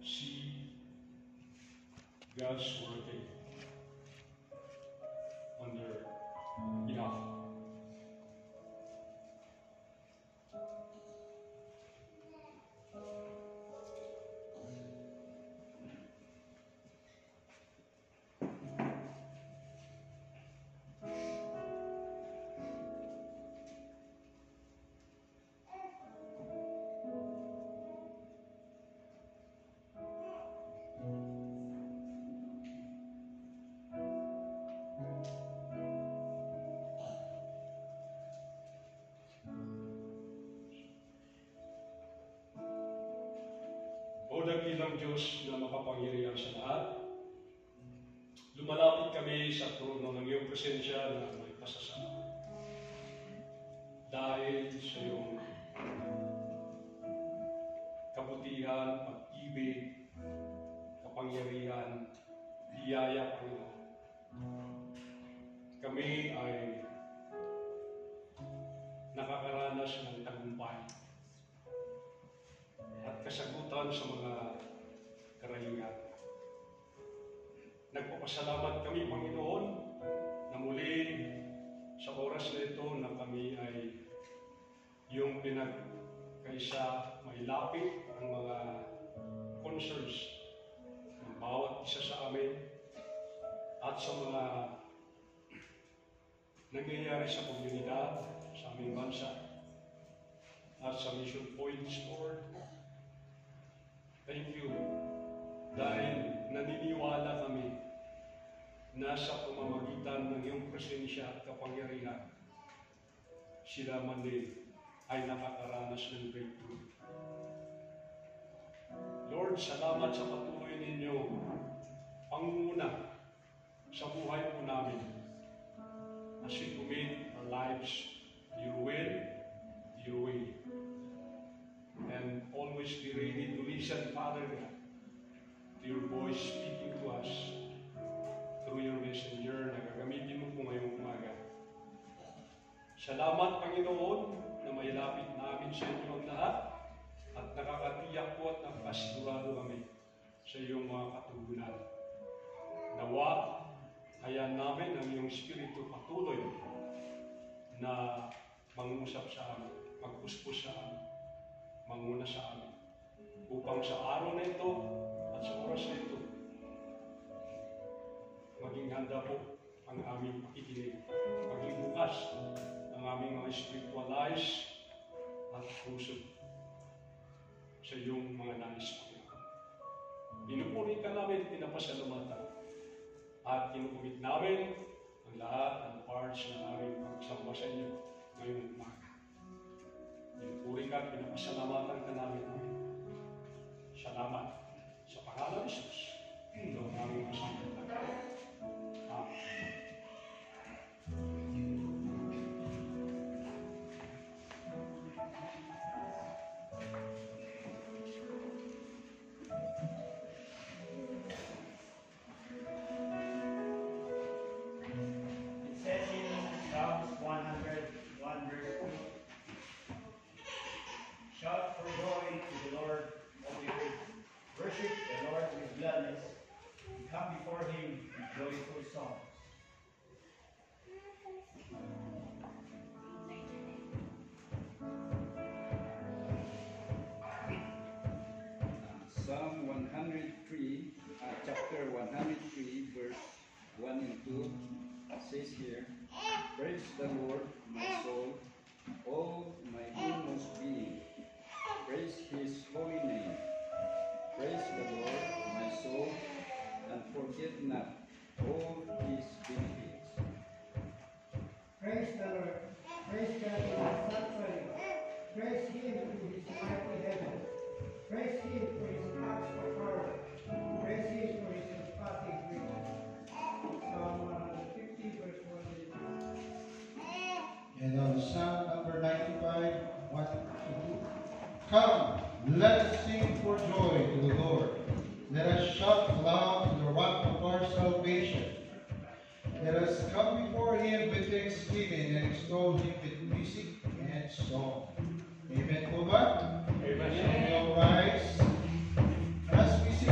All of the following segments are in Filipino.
see God's working on their behalf. O dakilang Diyos na makapangyarihan sa lahat, lumalapit kami sa trono ng iyong presensya na may pasasalamat. Dahil sa iyong kabutihan, pag-ibig, kapangyarihan, biyaya, Panginoon. Kami ay nakakaranas ng tagumpay at kasagutan sa mga karahingan. Nagpapasalamat kami, Panginoon, na muli sa oras na ito na kami ay yung pinagkaisa mailapit ang mga concerns ng bawat isa sa amin at sa mga nangyayari sa komunidad, sa aming bansa at sa mission points, Lord. Thank you dahil naniniwala kami na sa pamamagitan ng iyong presensya at kapangyarihan, sila man din ay nakakaranas ng breakthrough. Lord, salamat sa patuloy ninyo pangunguna sa buhay po namin as we commit our lives to your will, to your way. And always be ready to listen, Father God, to your voice speaking to us through your messenger na gagamitin mo po ngayong umaga. Salamat, Panginoon, na mailapit namin sa inyo ang lahat at nakakatiyak po at nakasigurado kami sa iyong mga katugunan. Nawa, hayaan namin ang iyong Espiritu patuloy na mangusap sa amin, magpuspos sa amin, manguna sa amin, upang sa araw na ito at sa oras na ito, maging handa po ang aming pakikinig, maging bukas ang aming mga spiritual eyes at puso sa iyong mga nais, Panginoon. Pinupuri ka namin, pinapasalamatan, at kinukumit namin ang lahat ng parts ng aming pagsamba sa iyo ngayong umaga. Pinupuri ka at pinapasalamatan ka namin. Salamat sa pangalan ni Jesus. Ito ang aming masamang. Amen. Psalm 103, chapter 103, verse 1 and 2 says here, praise the Lord, my soul, all my inmost being. Praise his holy name. Praise the Lord, my soul, and forget not all his benefits. Praise the Lord. Praise God in his sanctuary. Praise him in his mighty heaven. Praise him for his acts of power. Praise him for his surpassing greatness. Psalm 150, verse 1. And on Psalm number 95, 1 to 2. Come, let us sing for joy to the Lord. Let us shout aloud to the rock of our salvation. Let us come before him with thanksgiving and extol him with music and song. Amen po ba? Amen. So we'll rise as we sing.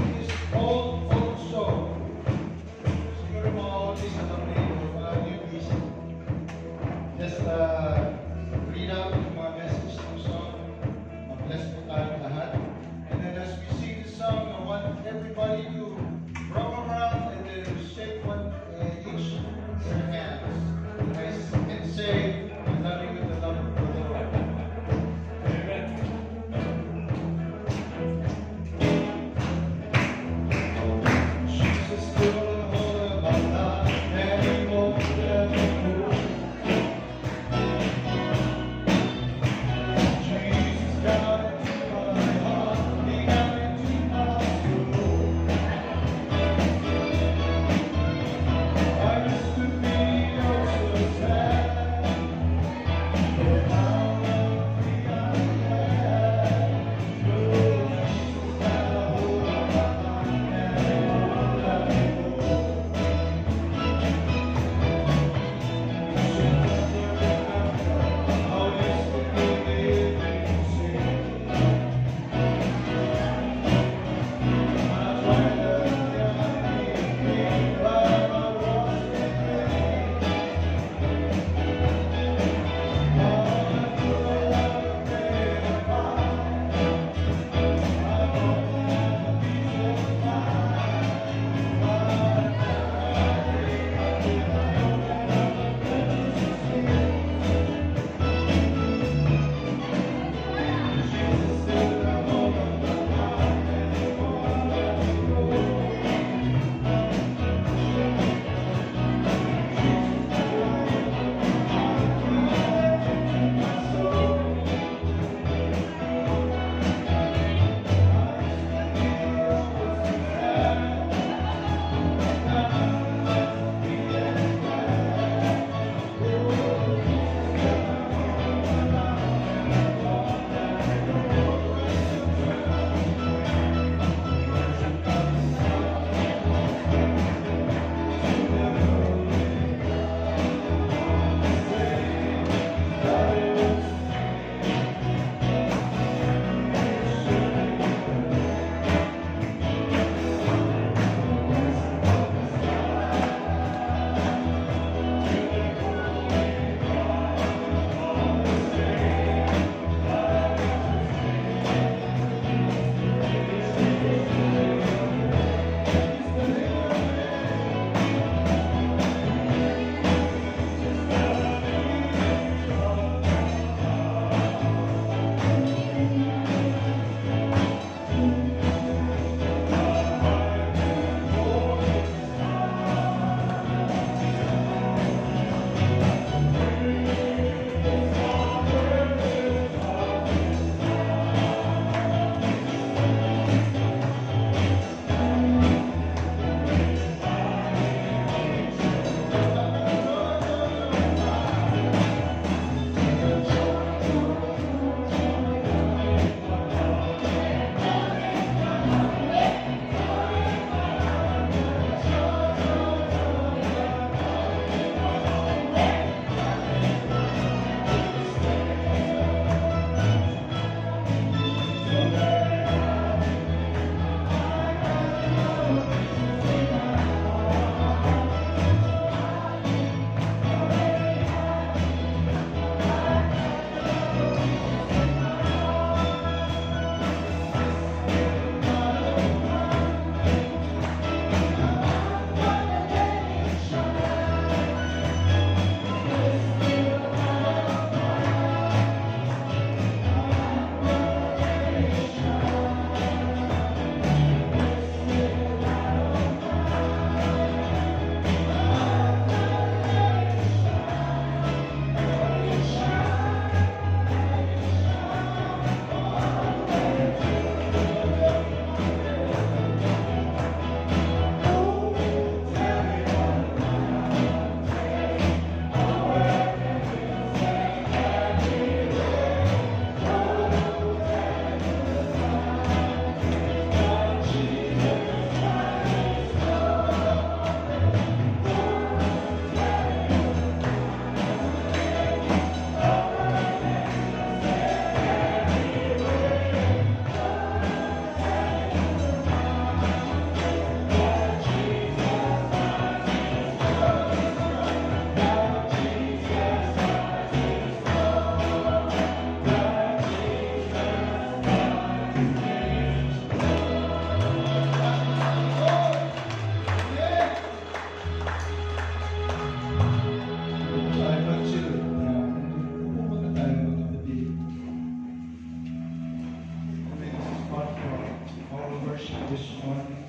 this morning.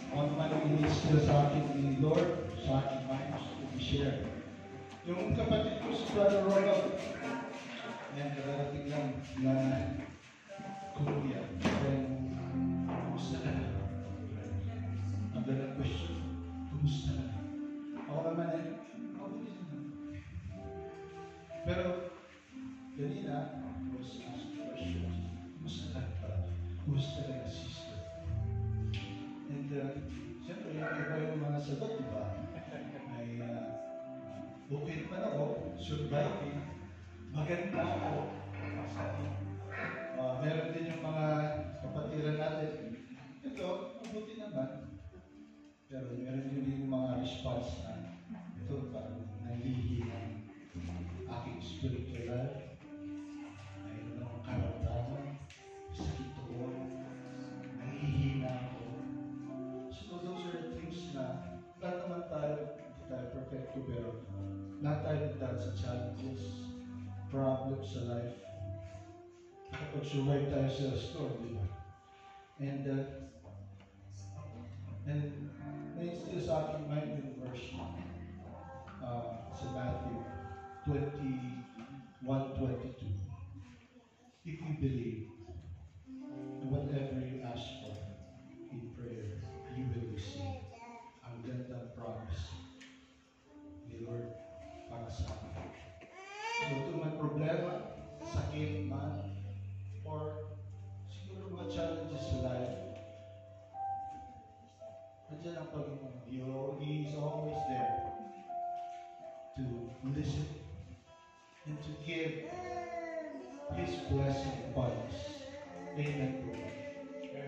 One man minister sa akin ni Lord, sa aking mind, to be shared. Yung kapatid ko si Brother Ronald, yan, kararating lang na Korea. Then, kumusta ka na? Ang dalang question, kumusta ka na? Ako naman okay naman. Pero, kanina, I was asked the question, kumusta ka na? Kumusta ka na, sister? And, siyempre, yung iba yung mga sagot, di ba? Ay, okay naman ako, surviving, maganda ako. Meron din yung mga kapatiran natin. Ito, mabuti naman. Pero meron din yung mga response na ito parang nalihi ng aking spiritual life. Mayroon akong karamdaman, sakit ako, nahihina ako. So those are things na lahat naman tayo, hindi tayo perfecto, pero lahat tayo nagdaan sa challenges, problems sa life. Kapag-survive tayo sa storm, di ba? And na-instill sa aking mind yung verse sa Matthew 21:22. If you believe, whatever you ask for in prayer, you will receive. Ang gandang promise ni Lord para sa akin. So ito may problema, sakit man, or siguro mga challenges sa life, nandiyan ang Panginoon. He is always there to listen and to give His blessing upon us. Amen.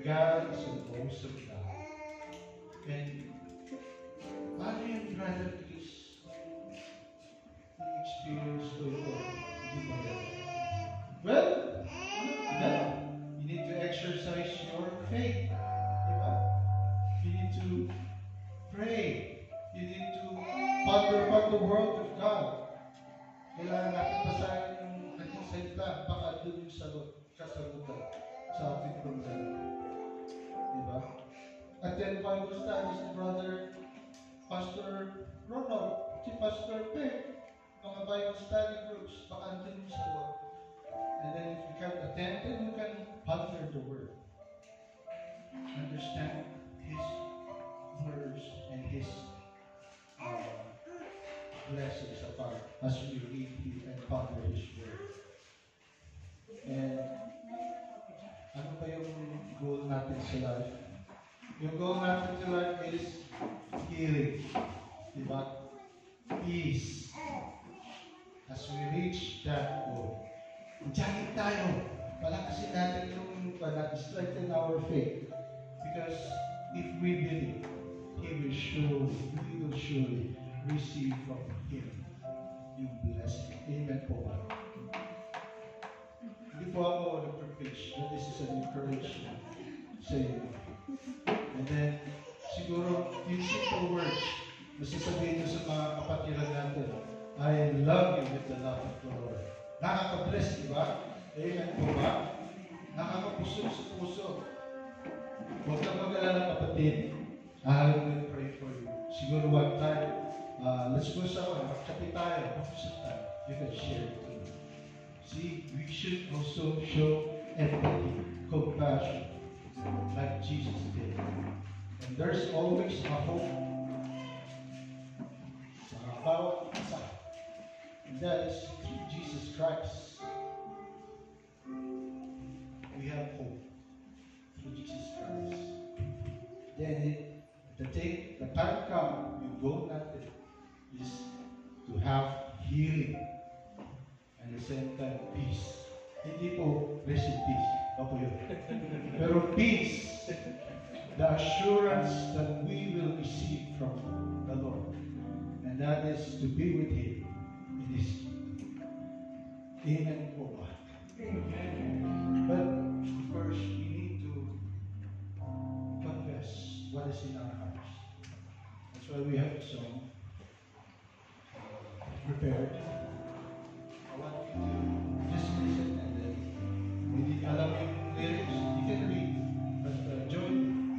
God is an awesome God. And paano yung brother, because experience ko ito, hindi ba yan? Well, you need to exercise your faith. Diba? You need to pray. You need to ponder upon the word of God. Kailangan natin basahin yung ating salita, baka doon yung kasagutan sa ating problema. Diba? At then Bible studies ni Brother Pastor Ronald, si Pastor Peck, mga Bible study groups, baka doon yung sagot. And then if you can attend, then you can ponder the word. Understand His words and His blessings apart as we read and ponder His word. And ano ba yung goal natin sa life? Yung goal natin sa life is healing. Diba? Peace. As we reach that goal. Diyan tayo. Palakasin natin yung strengthen our faith. Because if we believe, we will surely receive from Him yung blessing. Amen po ba? Hindi po ako nag-preach, but this is an encouragement sa inyo. And then, siguro, yung simple words, masasabihin nyo sa mga kapatiran natin, I love you with the love of the Lord. Nakaka-bless, di ba? Amen po ba? Nakakapusog sa puso. Huwag kang mag-alala, kapatid. I will pray for you. Siguro one time, let's go sa magkapi tayo. Mag-usap tayo. You can share it too. See, we should also show empathy, compassion, like Jesus did. And there's always a hope sa bawat isa. And that is through Jesus Christ. We have hope through Jesus Christ. Then the time comes, yung goal natin is to have healing and at the same time peace. Hindi po receive peace. Opo yun. Pero peace, the assurance that we will receive from the Lord. And that is to be with Him in His kingdom. Amen po ba? But first, we need to confess what is in our hearts. That's why we have a song prepared. I want you to just listen and then, when you alam yung lyrics, you can read. But join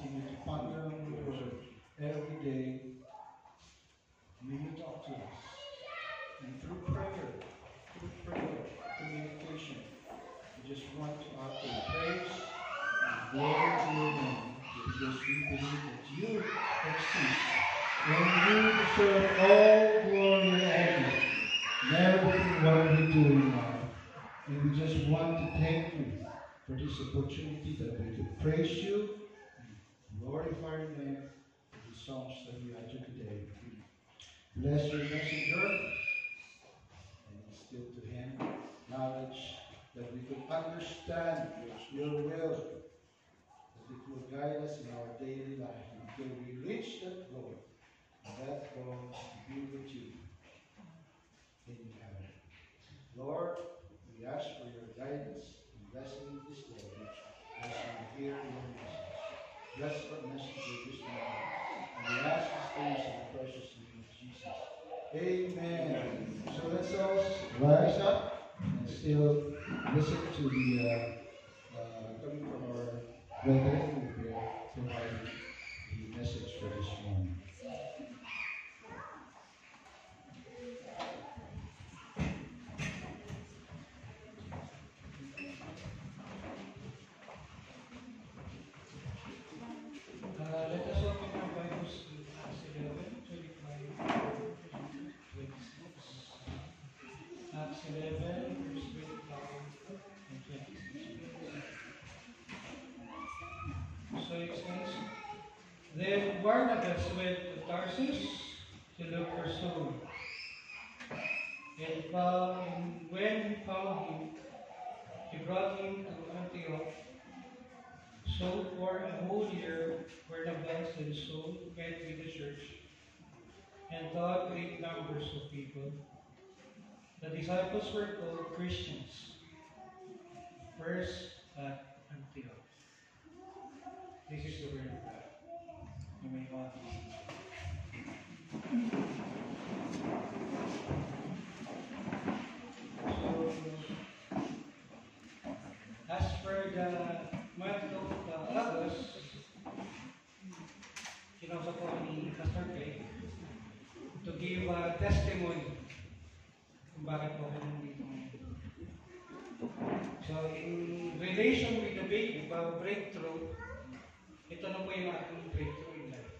continue to ponder on your word every day, may you talk to us. And through communication, we just want to offer praise and glory to your name, because we believe that you exist and you deserve all glory and honor in everything what we're doing now. And we just want to thank you for this opportunity that we could praise you and glorify your name for the songs that we had today. Bless your messenger and instill to him knowledge that we could understand your will, that it will guide us in our daily life until we reach that goal. And that goal is to be with you in heaven. Lord, we ask for your guidance and blessing this day as we hear your message. Bless our messenger this morning. And we ask these things in the precious name of Jesus. Amen. So let's all rise up and still listen to the coming from our brethren who will provide the message for this morning. Let us open our Bibles to Acts 11, 25, 26. Acts 11, verse 25 and 26. So it says, Then Barnabas went to Tarsus to look for Saul. And when he found him, he brought him to Antioch. So for a whole year, Barnabas and Saul met with the church and taught great numbers of people. The disciples were called Christians, first at Antioch. This is the word of God. You may want to see. So, as per the month of August, kinausap ko ni Pastor Craig to give a testimony kung bakit po ako nandito ngayon. So, in relation with the breakthrough, ito na po yung aking breakthrough in life.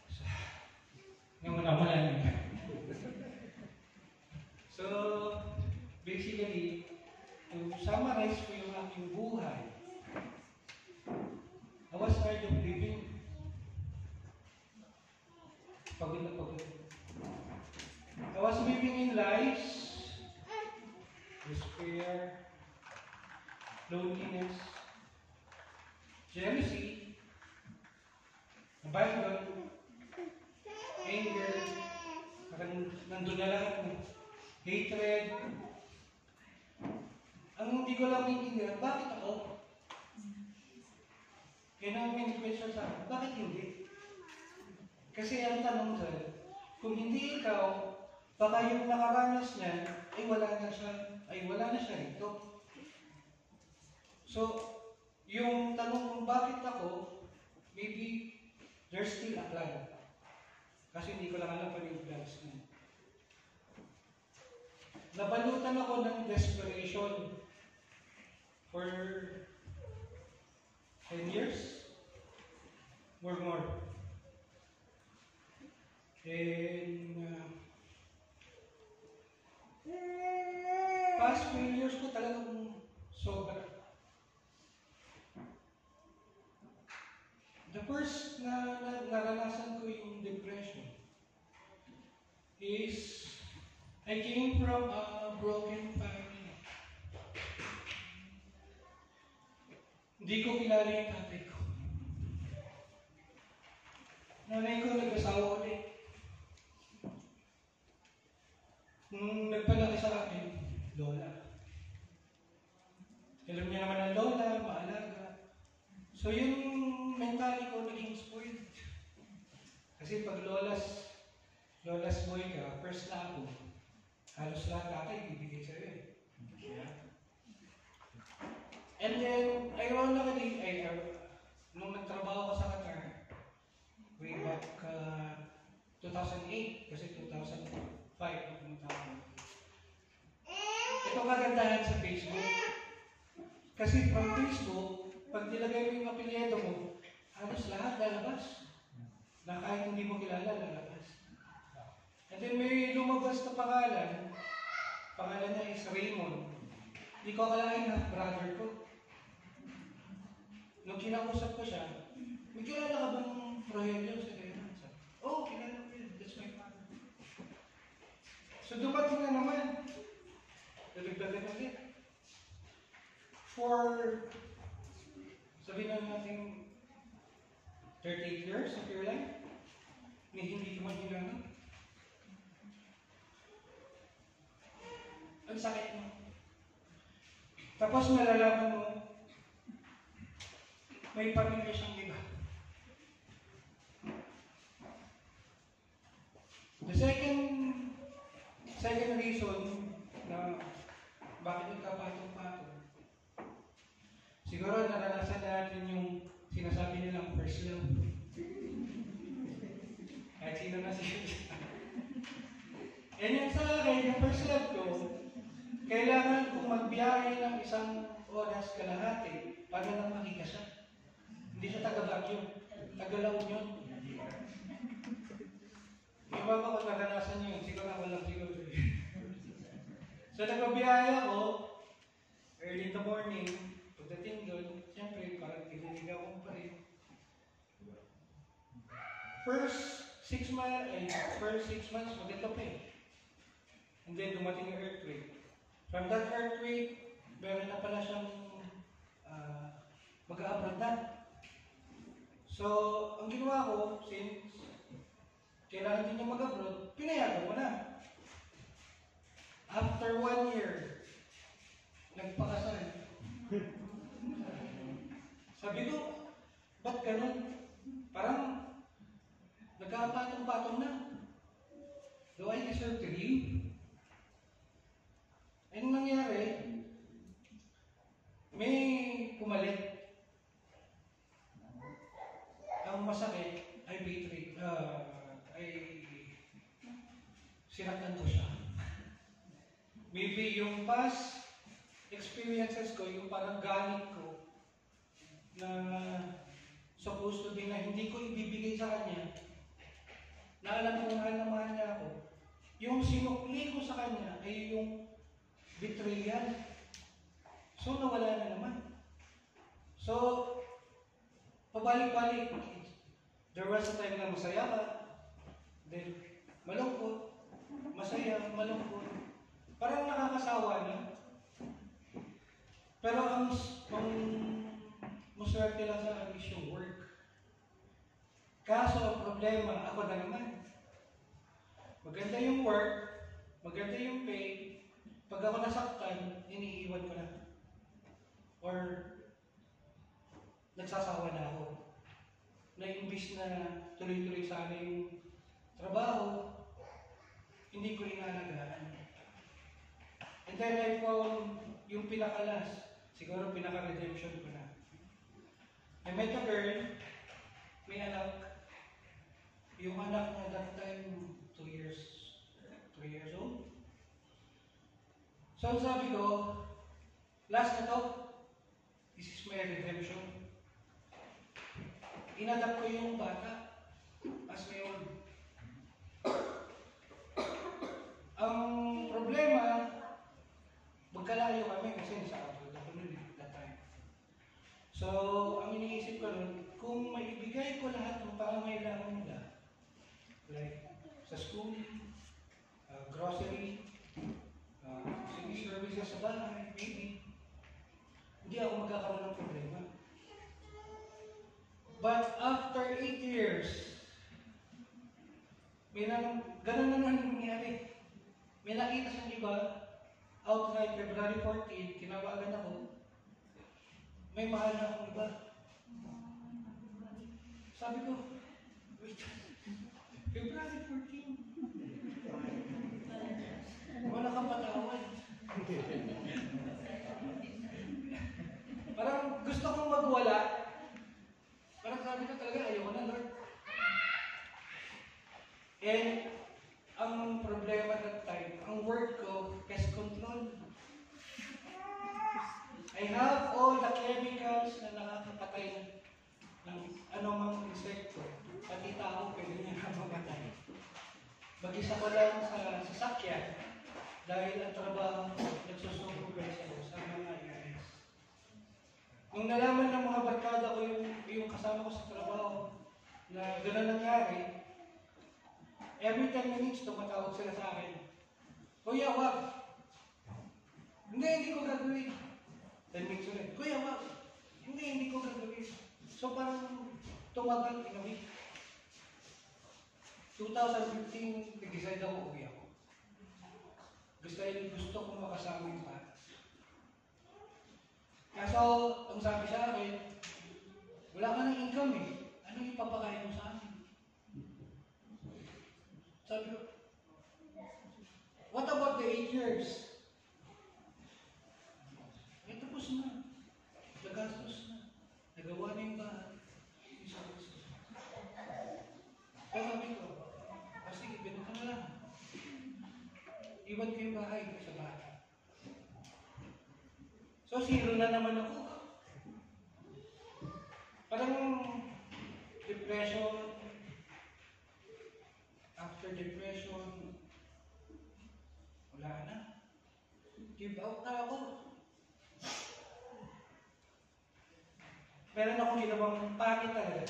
So, namuna niyo. So, basically, to summarize ko yung aking buhay, I was tired of living. Pagod na pagod. I was living in lies, despair, loneliness, jealousy, abandon, anger, nandun na lahat ng hatred. Ang hindi ko lang maintindihan, bakit ako? Kaya naman may question sa akin, bakit hindi? Kasi ang tanong dyan, kung hindi ikaw, baka yung nakaranas niyan, ay wala na siya rito. So, yung tanong kung bakit ako, maybe there's still a plan. Kasi hindi ko lang alam pa yung plans niya. Nabalutan ako ng desperation for 10 years or more. And past failures ko talagang sobra. The first na naranasan ko yung depression is I came from a broken family. Hindi ko kilala yung tatay ko. Nanay ko nag-asawa ulit. Nung nagpalaki sa akin, lola. Alam niya naman ang lola, maalaga. So yung mentally ko naging spoiled. Kasi pag lola's boy ka, first na ako, halos lahat tatay ibibigay sa'yo eh. Yeah. And then, ironically, 2008 kasi 2005 ang pumunta ako. Ito kagandahan sa Facebook. Kasi from Facebook, pag nilagay mo yung apelyido mo, halos lahat lalabas. Na kahit hindi mo kilala, lalabas. And then may lumabas na pangalan niya is Raymond. Hindi ko akalain na brother ko. Nung kinausap ko siya, may kilala ka bang Rogelio? Oh, kilala ko yun. That's my father. So dumating na naman. Nalagdagan ulit. For, sabihin na natin, 38 years of your life, hindi ko man hinanap. Ang sakit mo. Tapos malalaman mo, may pamilya siyang iba. The second reason na bakit nagkapatong-patong, siguro naranasan natin yung sinasabi nilang first love. Kahit sino na siya. And yung sa akin, yung first love ko, kailangan kong magbiyahe ng 1 oras kalahati para lang makita siya. Hindi siya taga-Baguio, taga-La Union. Yung mga ko naranasan niyo yun, siguro ako lang siguro. So nagbabiyahe ako, early in the morning, pagdating doon, siyempre parang tiniligaw ko pa rin. First 6 months, maganda pa eh. And then dumating yung earthquake. From that earthquake, meron na pala siyang mag-a-abroad na. So, ang ginawa ko, since kailangan din niya mag-abroad, pinayagan ko na. After 1 year, nagpakasal. Sabi ko, ba't ganun? Parang nagkapatong-patong na. Do I deserve to leave? Anong nangyari? May pumalit. Ang masakit ay betrayed. Sinaktan ko siya. Maybe yung past experiences ko, yung parang galit ko, na supposed to be na hindi ko ibibigay sa kanya, na alam ko mahal na mahal niya ako, yung sinukli ko sa kanya ay yung betrayal. So, nawala na naman. So, pabalik-balik. There was a time na masaya ka, then malungkot, masaya, malungkot. Parang nakakasawa na. Pero ang maswerte lang sa akin is yung work. Kaso ang problema, ako na naman. Maganda yung work, maganda yung pay, pag ako nasaktan, iniiwan ko na. Or nagsasawa na ako. Na imbis na tuloy-tuloy sana yung trabaho, hindi ko inalagaan. And then I found yung pinakalas, siguro pinaka-redemption ko na. I met a girl, may anak. Yung anak na that time, 3 years old. So sabi ko, last na to, this is my redemption. Inadapt ko yung bata as my own. Ang problema, magkalayo kami kasi nasa abroad ako noon that time. So, ang iniisip ko nun, kung maibigay ko lahat ng pangangailangan nila, like sa school, grocery, services sa bahay, maybe, hindi ako magkakaroon ng problema. But after 8 years, ganun naman nangyari. May nakita siyang iba, outright February 14, tinawagan ako, may mahal na akong iba. Sabi ko, wait, February 14? Wala kang patawad. Parang gusto kong magwala. Parang sabi ko talaga, ayaw ko na, Lord. And I have all the chemicals na nakakapatay ng anumang insekto. Pati tao, pwede niya na mamatay. Mag-isa ko lang sa sasakyan dahil ang trabaho ko, nagsusupervise ako sa mga areas. Nung nalaman ng mga barkada ko yung kasama ko sa trabaho na gano'n nangyari, every 10 minutes tumatawag sila sa akin. Kuya, wag! Hindi ko gagawin. 10 minutes ulit. Kuya, wag! Hindi ko gagawin. So parang tumagal in a week. 2015, nag-decide ako uwi ako. Gusto ko makasama yung bata. Kaso, ang sabi sa akin, wala ka ng income eh. Anong ipapakain mo sa akin? Sabi ko, what about the 8 years? Eh, tapos na. Nagastos na. Nagawa na yung bahay. Kaya sabi ko, sige, binaka na lang. Iwan ko yung bahay ko sa bahay. So, zero na naman ako. Parang depression, after depression, wala na. Give out na ako. Meron akong ginawang pangit talaga.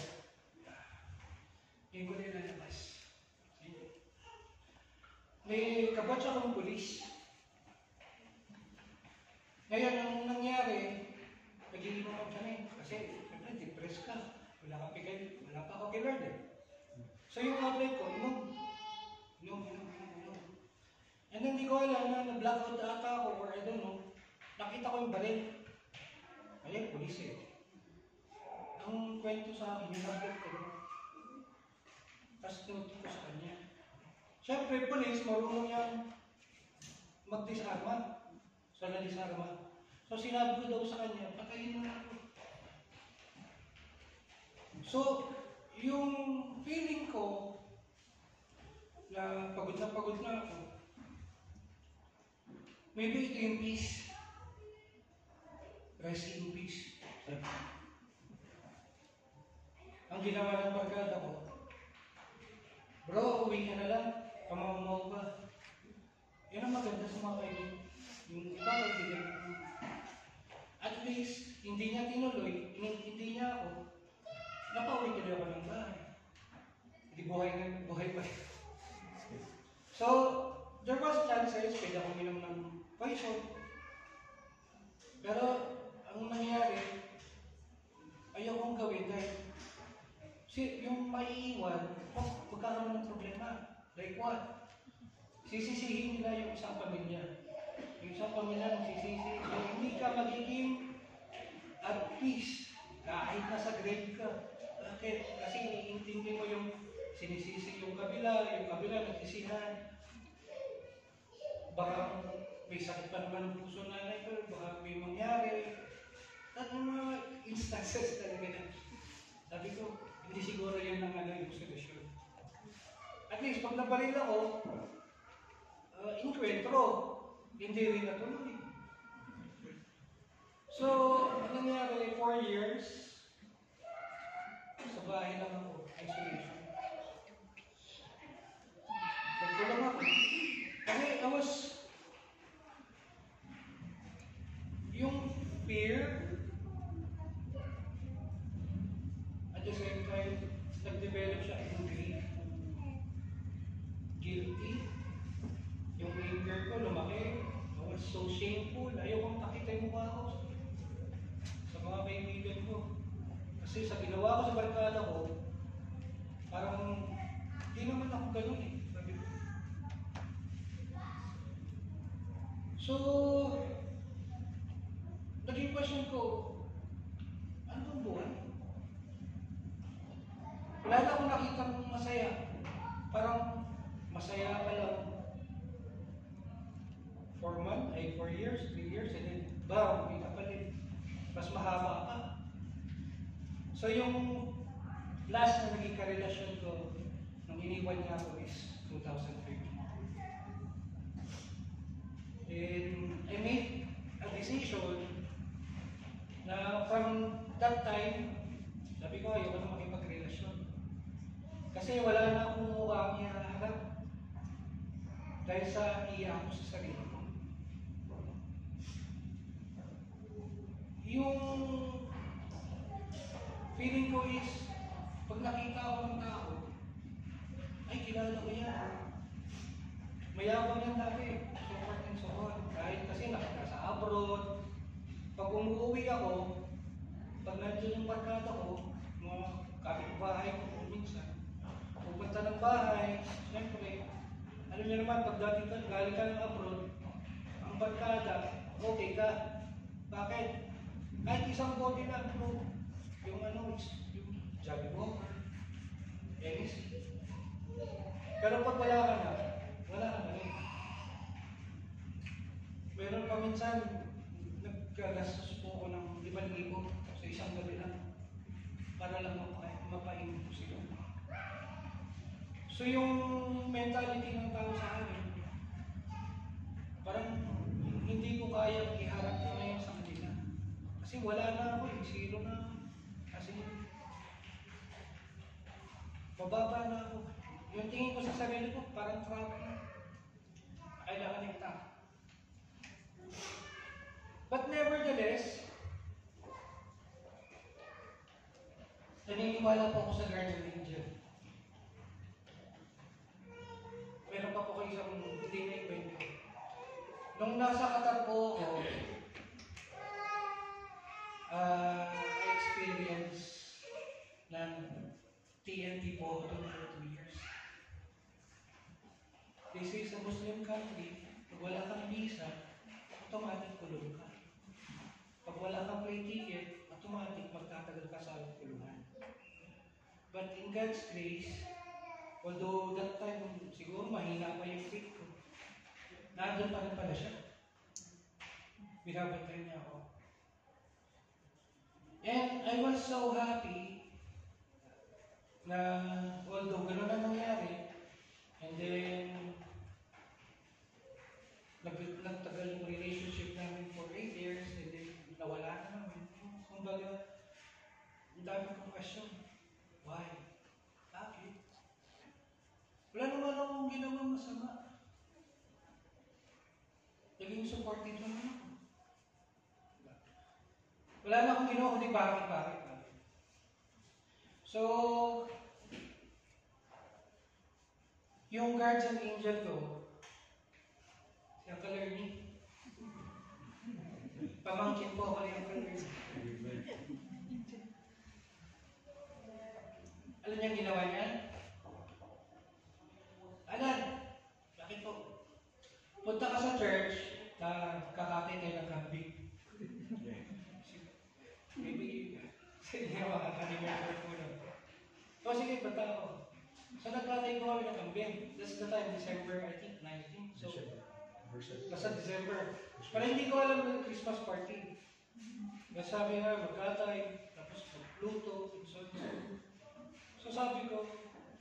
Hindi ko nilalabas. May kabatch akong pulis. Ngayon, ang nangyari, nag-iinom kami. Kasi, siyempre, depressed ka. Wala pa ako kay Lord eh. So, yung outlet ko, inom. And then, hindi ko alam na na-blackout ata ako or I don't know. Nakita ko yung baril. Ayun, pulis eh. Ang kwento sa akin, yung outlet ko. Tapos, tinutin ko sa kanya. Siyempre, police, marunong yan mag-disarma. So, na-disarma. So, sinabi ko daw sa kanya, patayin mo na ako. So, yung feeling ko na pagod na ako, maybe ito yung peace. Rest in peace. Ang ginawa ng barkada ko, bro, uwi ka na lang. Pamamaw ba? Yan ang maganda sa mga kaibigan. Yung iba kaibigan. At least, hindi niya tinuloy, hindi niya ako, napauwi tuloy ako ng bahay. Hindi buhay pa. So, there was chances, pwede akong inom ng poison. Pero, ang nangyari, ayaw kong gawin dahil yung maiiwan, magkakaroon ng problema. Like what? Sisisihin nila yung isang pamilya. Yung isang pamilya magsisisi. So, hindi ka magiging at peace kahit nasa grave ka. Bakit? Kasi iniintindi mo yung sinisisi yung kabila nagsisihan. Baka may sakit pa naman ng puso nanay ko, baka may mangyari. At yung mga instances talaga na. Sabi ko, hindi siguro yun ang yung solusyon. At least, pag nabaril ako, inkwentro, hindi rin natuloy. So, ang nangyari, 4 years, sa bahay lang ako, isolation. Nagkulang ako. Kasi I was, yung fear, at the same time, nag-develop siya yung grief. Guilty. Yung anger ko lumaki. I was so shameful. Ayaw kong takita yung mukha ko sa mga kaibigan ko. Kasi sa ginawa ko sa barkada ko, parang hindi naman ako ganun eh. Sabi ko. So, naging question ko, ano bang buhay? Wala na akong nakitang masaya. Parang masaya ka lang 4 months, 4 years, 3 years, and then bam, may kapalit. Mas mahaba pa. So yung last na naging karelasyon ko nung iniwan niya ako is 2013. And I made a decision na from that time, sabi ko ayoko na makipagrelasyon. Kasi wala na akong mukha ihaharap dahil sa iya ko sa sarili ko. Yung feeling ko is, pag nakita ako ng tao, ay kilala ko yan. Mayabang yan dati, so forth and so on. Kahit kasi nakita sa abroad, pag umuwi ako, pag nandiyan yung barkada ko, mga kapitbahay ko kung minsan, pupunta ng bahay, siyempre, alam niyo naman, pag dati ka, galing ka ng abroad, ang barkada, okay ka. Bakit? Kahit isang bote lang, bro, yung yung Johnny Walker, Ennis. Pero pag wala ka na rin. Meron pa minsan, nagkagastos po ako ng 5,000 sa isang gabi lang para lang mapainom ko sila. So yung mentality ng tao sa akin, parang hindi ko kaya iharap ko ngayon sa kanila. Kasi wala na ako eh, zero na. Kasi mababa na ako. Yung tingin ko sa sarili ko, parang trap na. Kailangan ita. But nevertheless, naniniwala po ako sa guardian angel. Meron pa po kayo isang hindi na ikwento. Nung nasa Qatar po ako, I-experience ng TNT po ako for 2 years. This is a Muslim country. Pag wala kang visa, automatic kulong ka. Pag wala kang plane ticket, automatic magtatagal ka sa kulungan. But in God's grace, although that time siguro mahina pa yung faith ko, nandun pa rin pala siya. Binabantay niya ako. And I was so happy na although gano'n na nangyari, and then nagtagal yung relationship namin for 8 years, and then nawala na namin. Kumbaga, ang dami kong question. Why? Bakit? Wala naman akong ginawang masama. Naging supportive naman ako. Wala na akong ginawa kundi bakit. So, yung guardian angel ko, si Uncle Ernie, pamangkin po ako ni Uncle Ernie. Alam niyo ang ginawa niya? Anan, bakit po? Punta ka sa church na kakakit kayo ng kambing. Maybe, sige ako, kakalimutan ko na. So, sige, punta ako. So, naglatay ko kami ng kambing. That's the time, December, I think, 19. So, basta December. Pero hindi ko alam ng Christmas party. Sabi nga, maglatay, tapos magluto, so sabi ko,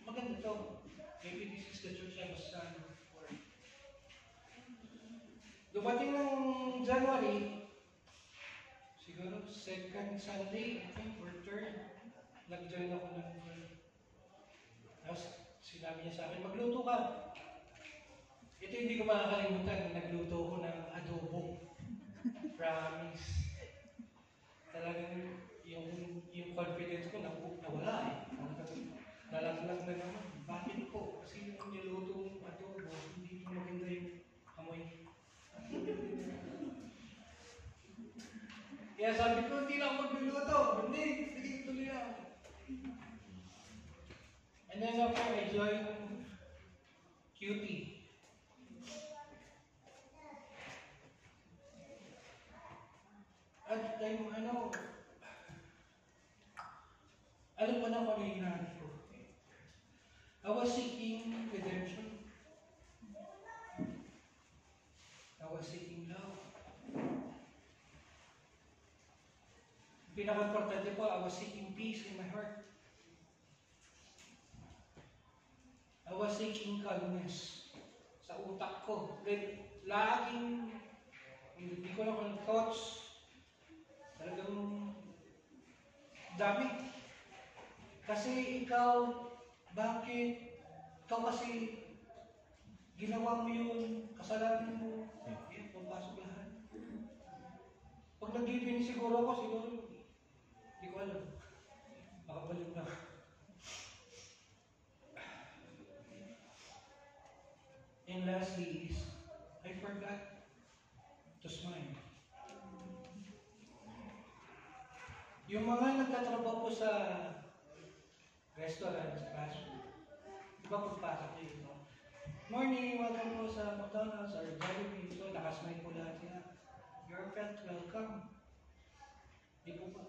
maganda to. Maybe this is the church I was for. Dumating ng January, siguro second Sunday, I think, or third, nag-join ako ng tapos sinabi niya sa akin, magluto ka. Ito hindi ko makakalimutan, nagluto ko ng adobo. Promise. Talagang yung confidence ko nawala eh. Nalaglag na naman. Bakit po? Kasi yung nilutong adobo, hindi po maganda yung amoy. Kaya sabi ko, hindi na ako magluluto. Hindi, sige, tuloy na. And then after I joined QT. At time, alam mo na kung ano yung hinahanap ko. I was seeking redemption. I was seeking love. Pinaka-importante po, I was seeking peace in my heart. I was seeking calmness sa utak ko. Like, laging, hindi ko lang thoughts, talagang Dami. Kasi ikaw, bakit? Ikaw kasi, ginawa mo yun, kasalanan mo. Yan, pagpasok lahat. Pag nag-ibig siguro ako, hindi ko alam. Makabalik na. And lastly is, I forgot to smile. Yung mga nagtatrabaho po sa restaurant, sa fast food, di ba pagpasok niyo ito? Morning, welcome po sa McDonald's or Jollibee. So, nakasmile po lahat sila. You're felt welcome. Di po ba?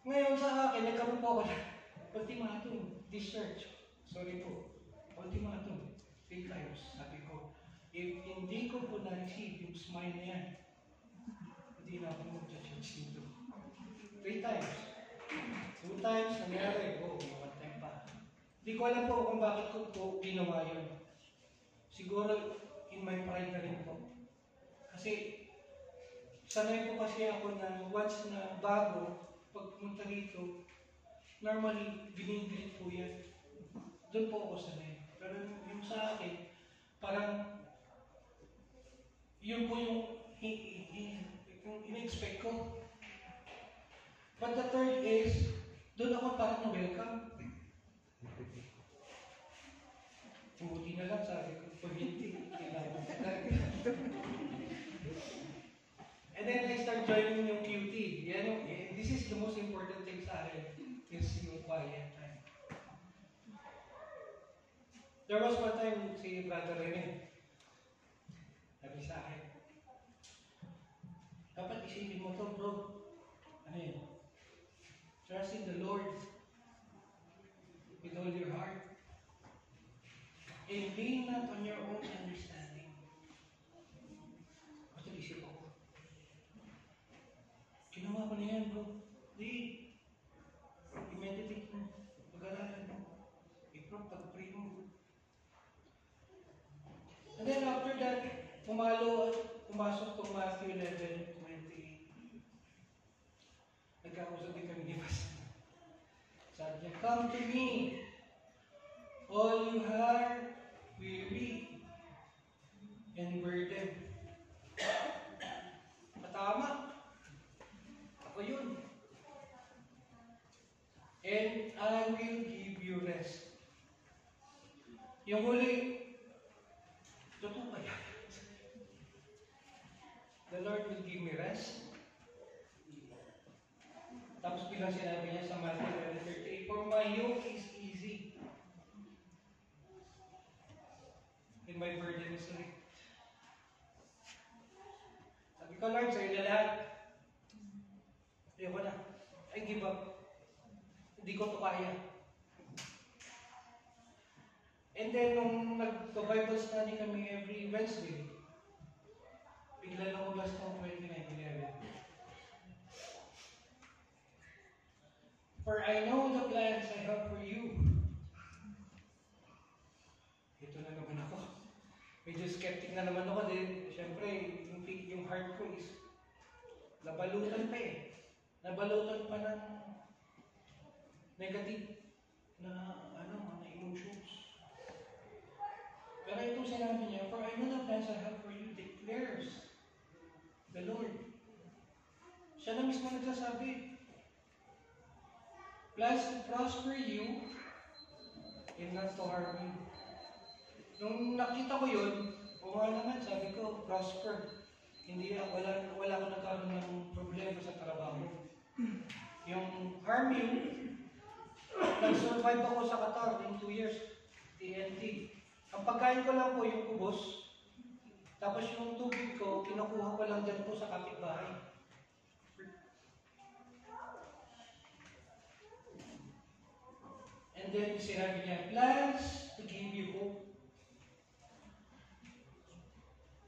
Ngayon sa akin, nagkaroon po ako ng ultimatum, discharge. Sorry po. Ultimatum. 3 times. Sabi ko, if hindi ko po na-receive yung smile na yan, hindi na ako mag-judge dito. 3 times. 2 times, nangyari. Oh, may 1 time pa. Hindi ko alam po kung bakit ko po ginawa yun. Siguro, in my pride na rin po. Kasi, sanay po kasi ako na once na bago, pag pumunta rito, normally, binigrit po yan. Doon po ako sanay. Pero yung sa akin, parang, yun po yung in-expect ko. But the third is, doon ako parang na-welcome. Buti na lang, sabi ko, pag hindi, kailangan ko talaga. And then I start joining yung QT. Yan, this is the most important thing sa akin, is yung quiet time. There was one time, si Brother Rene, sabi sa akin, dapat isipin mo to, bro. Ano yun? Trust in the Lord with all your heart. And lean not on your own understanding. Basta isip ako. Ginawa ko na yan, bro. I-meditate mo. Pag-aralan mo. Pag-pray mo. And then after that, pumasok itong Matthew 11:28. Nagkakusap din kami ni Pastor. Sabi niya, come to me, all you are weary and burdened. Matama. Ako yun. And I will give you rest. Yung huli, totoo ba yan? The Lord will give me rest. Tapos bilang sinabi niya sa Matthew 11:38, for my yoke is easy and my burden is light. Sabi ko, Lord, sa'yo na lahat. Ayoko na. I give up. Hindi ko to kaya. And then, nung nag-Bible study kami every Wednesday, bigla lumabas ng 29:11. For I know the plans I have for you. Ito na naman ako. Medyo skeptic na naman ako din. Siyempre, yung heart ko is nabalutan pa eh. Nabalutan pa ng negative na mga emotions. Pero itong sinabi niya, for I know the plans I have for you, declares the Lord. Siya na mismo nagsasabi. Plans to prosper you and not to harm you. Nung nakita ko yun, o nga naman, sabi ko, prosper. Hindi, wala ko nagkaroon ng problema sa trabaho. Yung harm you, nag-survive ako sa Qatar in 2 years, TNT. Ang pagkain ko lang po yung kubos, tapos yung tubig ko, kinukuha ko lang dyan po sa kapitbahay. And then sinabi niya, plans to give you hope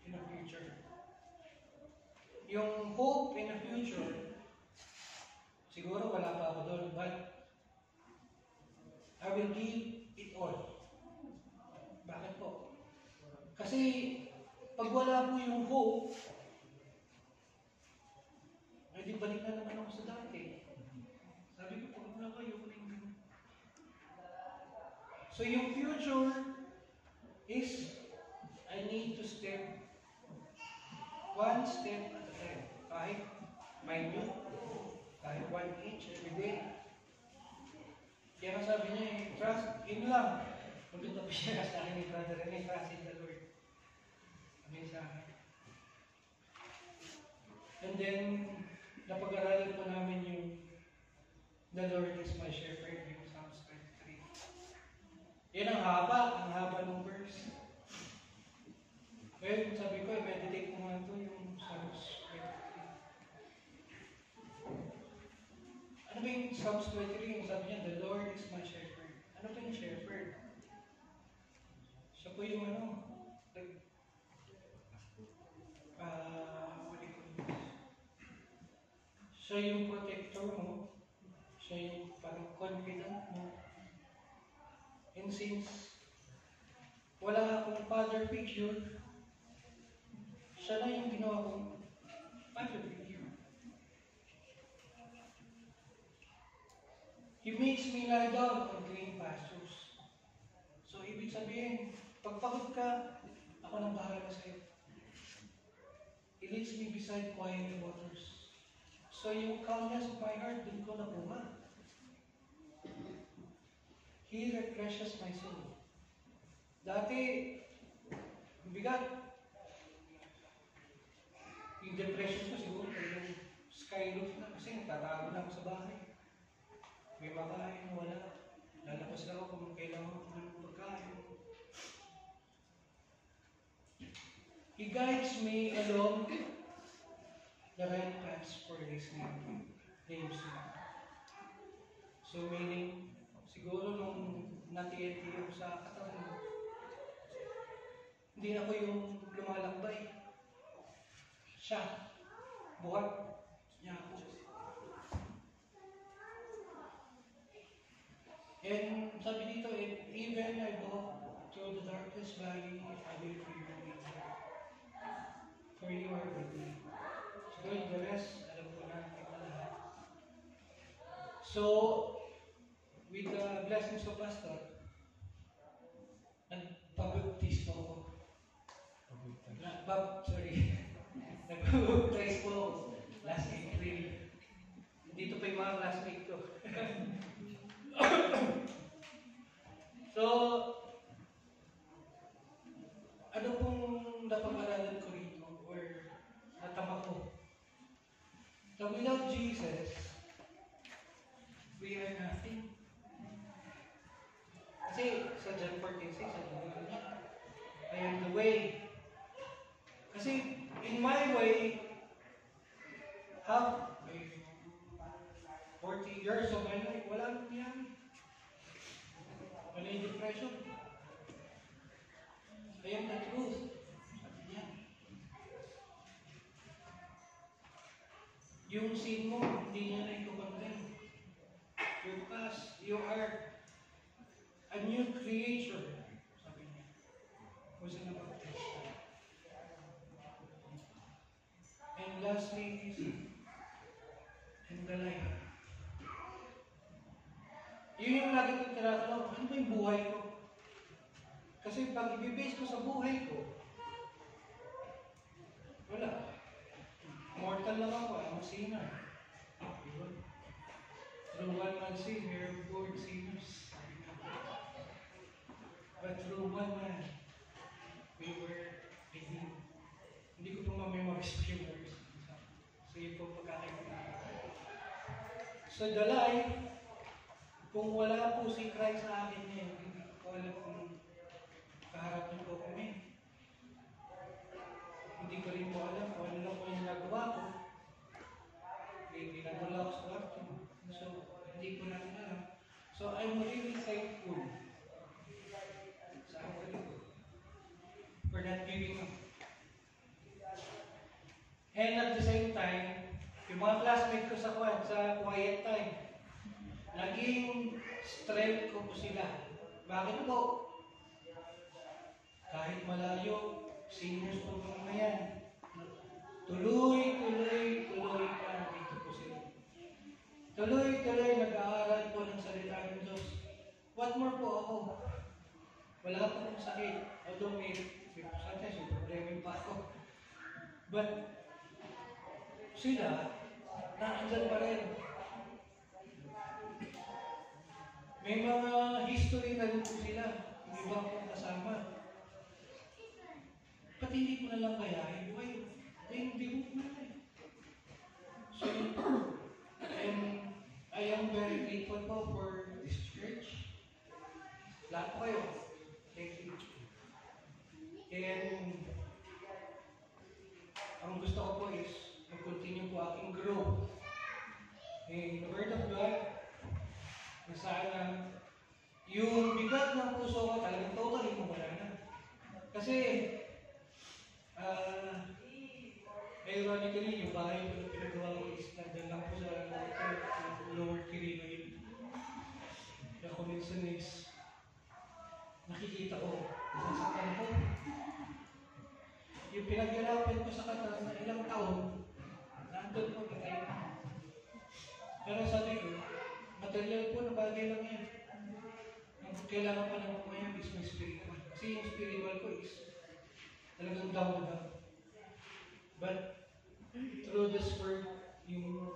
in the future. Yung hope in the future, siguro wala pa ako doon, but I will give it all. Bakit po? Kasi pag wala po yung hope, ay di balik na naman ako sa dati. ayoko na yung ganun. So yung future is, I need to step one step at a time. Kahit minute, kahit 1 inch every day. Kaya nga sabi niya trust, yun lang. Magtutabi siya sa akin ni Brother Rene, trust in the Lord. Sabi niya sa akin. And then, napag-aralan po namin yung The Lord is my shepherd, yung Psalms 23. Yan ang haba ng verse. Well, sabi ko, meditate ko nga ito yung Psalms 23. Ano ba yung Psalms 23? Yung sabi niya, the Lord is my shepherd. Ano ba yung shepherd? Siya po yung siya yung protector mo. Siya yung parang confidant mo. And since wala akong father figure, siya na yung ginawa kong father figure. He makes me lie down on green pastures. So, ibig sabihin, pag pagod ka, ako nang bahala sa'yo. He leads me beside quiet waters. So, yung calmness of my heart, dun ko nakuha. He refreshes my soul. Dati, bigat. Yung depression ko siguro, yung skyloft na kasi natatago na ako sa bahay. May makain, wala. Lalabas lang ako kung kailangan ko ng pagkain. He guides me along the right paths for His name's sake. So meaning, siguro nung natiyenti ako sa katawan mo, hindi ako yung lumalakbay. Siya, buhat niya ako. And sabi dito, even I go through the darkest valley, I will fear no evil. For you are with me. Siguro the rest, alam ko na lahat. So, with the blessings of Pastor, nagpabaptize po ako. Nagpabaptize po ako last April. Dito pa yung mga classmate ko. So, ano pong napag-aralan ko rito or natama ko? So, without Jesus, we are nothing. Kasi sa John 14:6, I am the way. Kasi in my way, have 40 years of my life, wala nang yan. Wala yung depression. I am the truth. Sabi niya. Yung sin mo, hindi niya na iko-condemn. Because you are a new creature. Sabi niya. Who's in the baptist. And lastly is in the life. Yun yung lagi kong tinatanong, ano ba yung buhay ko? Kasi pag i-base ko sa buhay ko, wala. Mortal lang ako, I'm a sinner. Diba? Through one man sin, we are born sinners. But through one man, we were redeemed. Hindi ko itong mamemorize ko yung verse. So yun po pagkakaita. So the life, kung wala po si Christ sa akin ngayon, hindi ko alam kung kaharap niyo po kami. Hindi ko rin po alam kung ano lang po yung nagawa ko. Pinagdala ako sa kwarto. So, hindi ko natin alam. So, I'm really thankful sa akin for not giving up. And at the same time, yung mga classmates ko sa quiet time, naging strength ko po sila. Bakit po? Kahit malayo, seniors po mga yan. Tuloy pa dito po sila. Tuloy nag-aaral po ng sila, naandyan pa rin. May mga history na rin po sila, yung iba po kasama. Ba't hindi ko na lang kayahin? Why? Hindi ko na eh. So, I am very grateful po for this church. Lahat po kayo. Thank you. And ang gusto ko po is mag-continue po aking growth in the Word of God na sana yung bigat ng puso ko talagang totally mawala na. Kasi ironically, yung bahay ko na pinagawa ko is nandun lang po sa Lower Quirino Hill. Kaya kung minsan is nakikita ko, nasasaktan ko. Yung pinaghirapan ko sa kata na ilang taon, nandun po patay na. Pero sabi ko, material po na bagay lang yan. Ang kailangan pa naman ko ngayon is may spiritual. Kasi yung spiritual ko is talagang down na down. But through this word, yung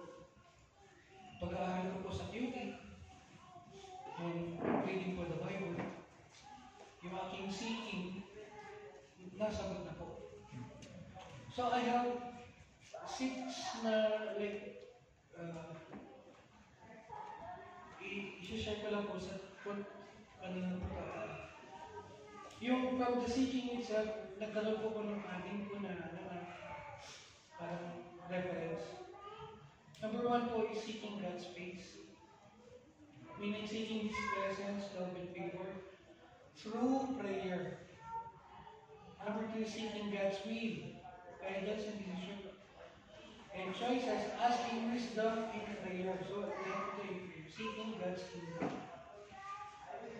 pag-aaral ko po sa QT, yung reading for the Bible, yung aking seeking, nasagot na po. So I have 6 na like, i-share ko lang po sa yung from the seeking itself, nagkaroon po ko ng ating po na parang reference. Number 1 po is seeking God's face. Meaning seeking His presence, love, and favor through prayer. Number 2, seeking God's will, guidance and decision. And choices, asking wisdom in prayer. So, seeking God's kingdom.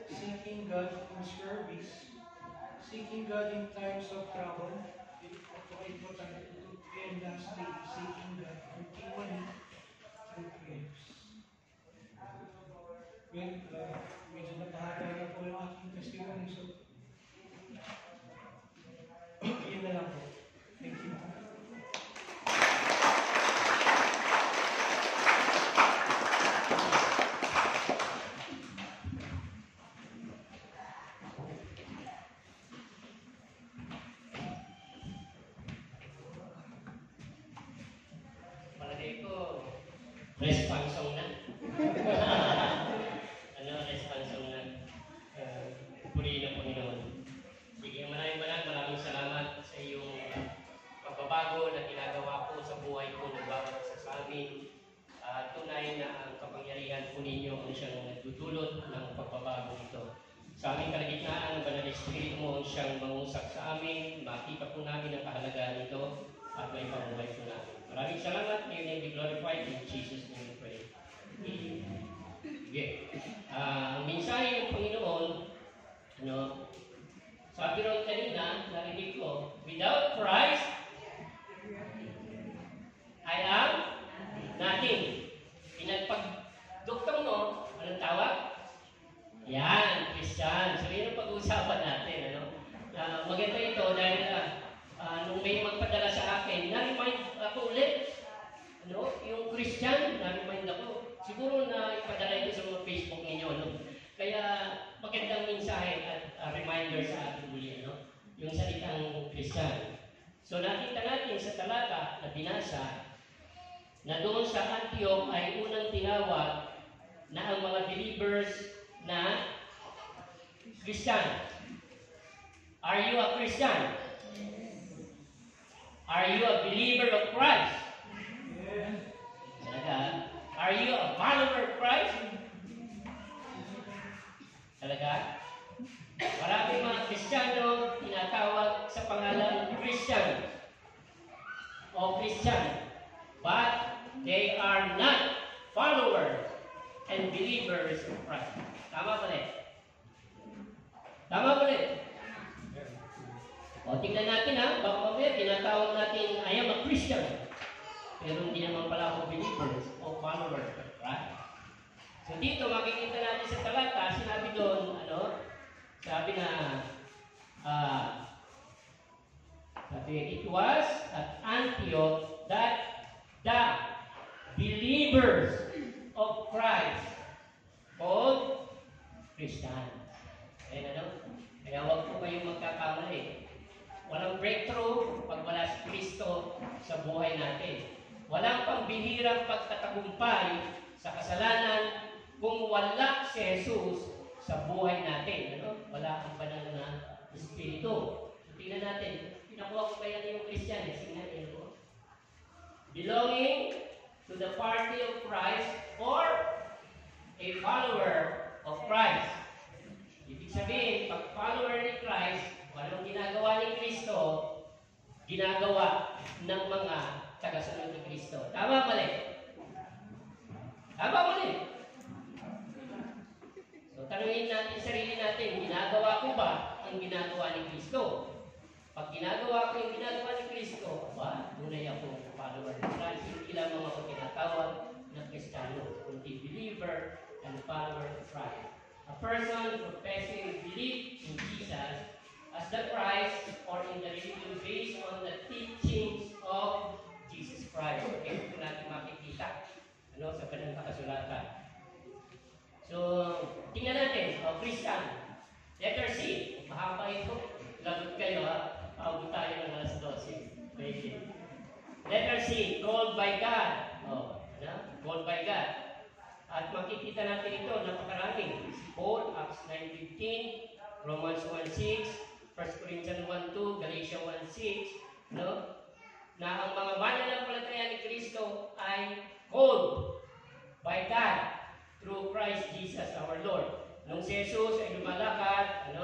Seeking God in service. Seeking God in times of trouble. And lastly, seeking God continually through prayers. Well, medyo napahaba na po yung aking testimony. So, yun na lang po. Thank you. Response song na. Response song na. Purihin ang Panginoon. Sige, maraming salamat sa iyong pagbabago na ginagawa po sa buhay ko ng bawat isa sa amin. Tunay na ang kapangyarihan po ninyo ang siyang nagdudulot ng pagbabago ito. Sa aming kalagitnaan, ang Banal na Espiritu mo ang siyang mangusap sa amin. Makita po namin ang kahalagahan nito at may pamuhay po namin. Maraming salamat. May name be glorified. In Jesus' name we pray. Amen. Okay. Ang mensahe ng Panginoon, sabi ron kanina, narinig ko, without Christ, I am nothing. Pinagpagduktong mo, anong tawag? Yan, Christian. So yun ang pag-uusapan natin. Maganda ito dahil nung may magpadala sa akin, na-remind ako ulit. Yung Christian, na-remind ako. Siguro na ipadala ito sa mga Facebook ninyo. Kaya magandang mensahe at reminder sa ating muli. Yung salitang Christian. So nakita natin sa talata na binasa na doon sa Antioch ay unang tinawag na ang mga believers na Christian. Are you a Christian? Are you a believer of Christ? Talaga? Are you a follower of Christ? Talaga? Maraming mga Kristiyano tinatawag sa pangalan Christian o Christian, but they are not followers and believers of Christ. Tama ba rin? Tama ba rin? O, tingnan natin baka mamaya tinatawag natin, I am a Christian. Pero hindi naman pala ako believers o followers of Christ. So dito, makikita natin sa talata, sinabi doon, sabi na, sabi, it was at Antioch that believers of Christ called Christians. Ayan ano? Kaya huwag po kayong magkakamali. Walang breakthrough pag wala si Kristo sa buhay natin. Walang pambihirang pagtatagumpay sa kasalanan kung wala si Jesus sa buhay natin. Ano? Wala ang banal na Espiritu. So, tingnan natin. Pinakuha ko kaya yung Christian. Tingnan ko. Belonging to the party of Christ or a follower of Christ. Ibig sabihin, pag follower ni Christ, kung anong ginagawa ni Kristo, ginagawa ng mga tagasunod ni Kristo. Tama mali? Tama mali? So, tanungin natin sarili natin, ginagawa ko ba ang ginagawa ni Kristo? Pag ginagawa ko yung ginagawa ni Kristo, ba, tunay ako follower ni Christ. Hindi lamang ako tinatawag na Kristiyano, kundi believer and follower of Christ. A person professing belief in Jesus as the Christ or in the religion based on the teachings of Jesus Christ. Okay, ito natin makikita sa banal na kasulatan. So, tingnan natin, Christian. Letter C. Mahaba ito. Lagot kayo ha. Paabot tayo ng alas 12. Pwede. Letter C. Called by God. Called by God. At makikita natin ito, napakaraming. Paul, Acts 9:15, Romans 1:6, 1 Corinthians 1:2, Galatia 1:6, no? Na ang mga mananampalataya ni Kristo ay called by God through Christ Jesus our Lord. Nung si Jesus ay lumalakad,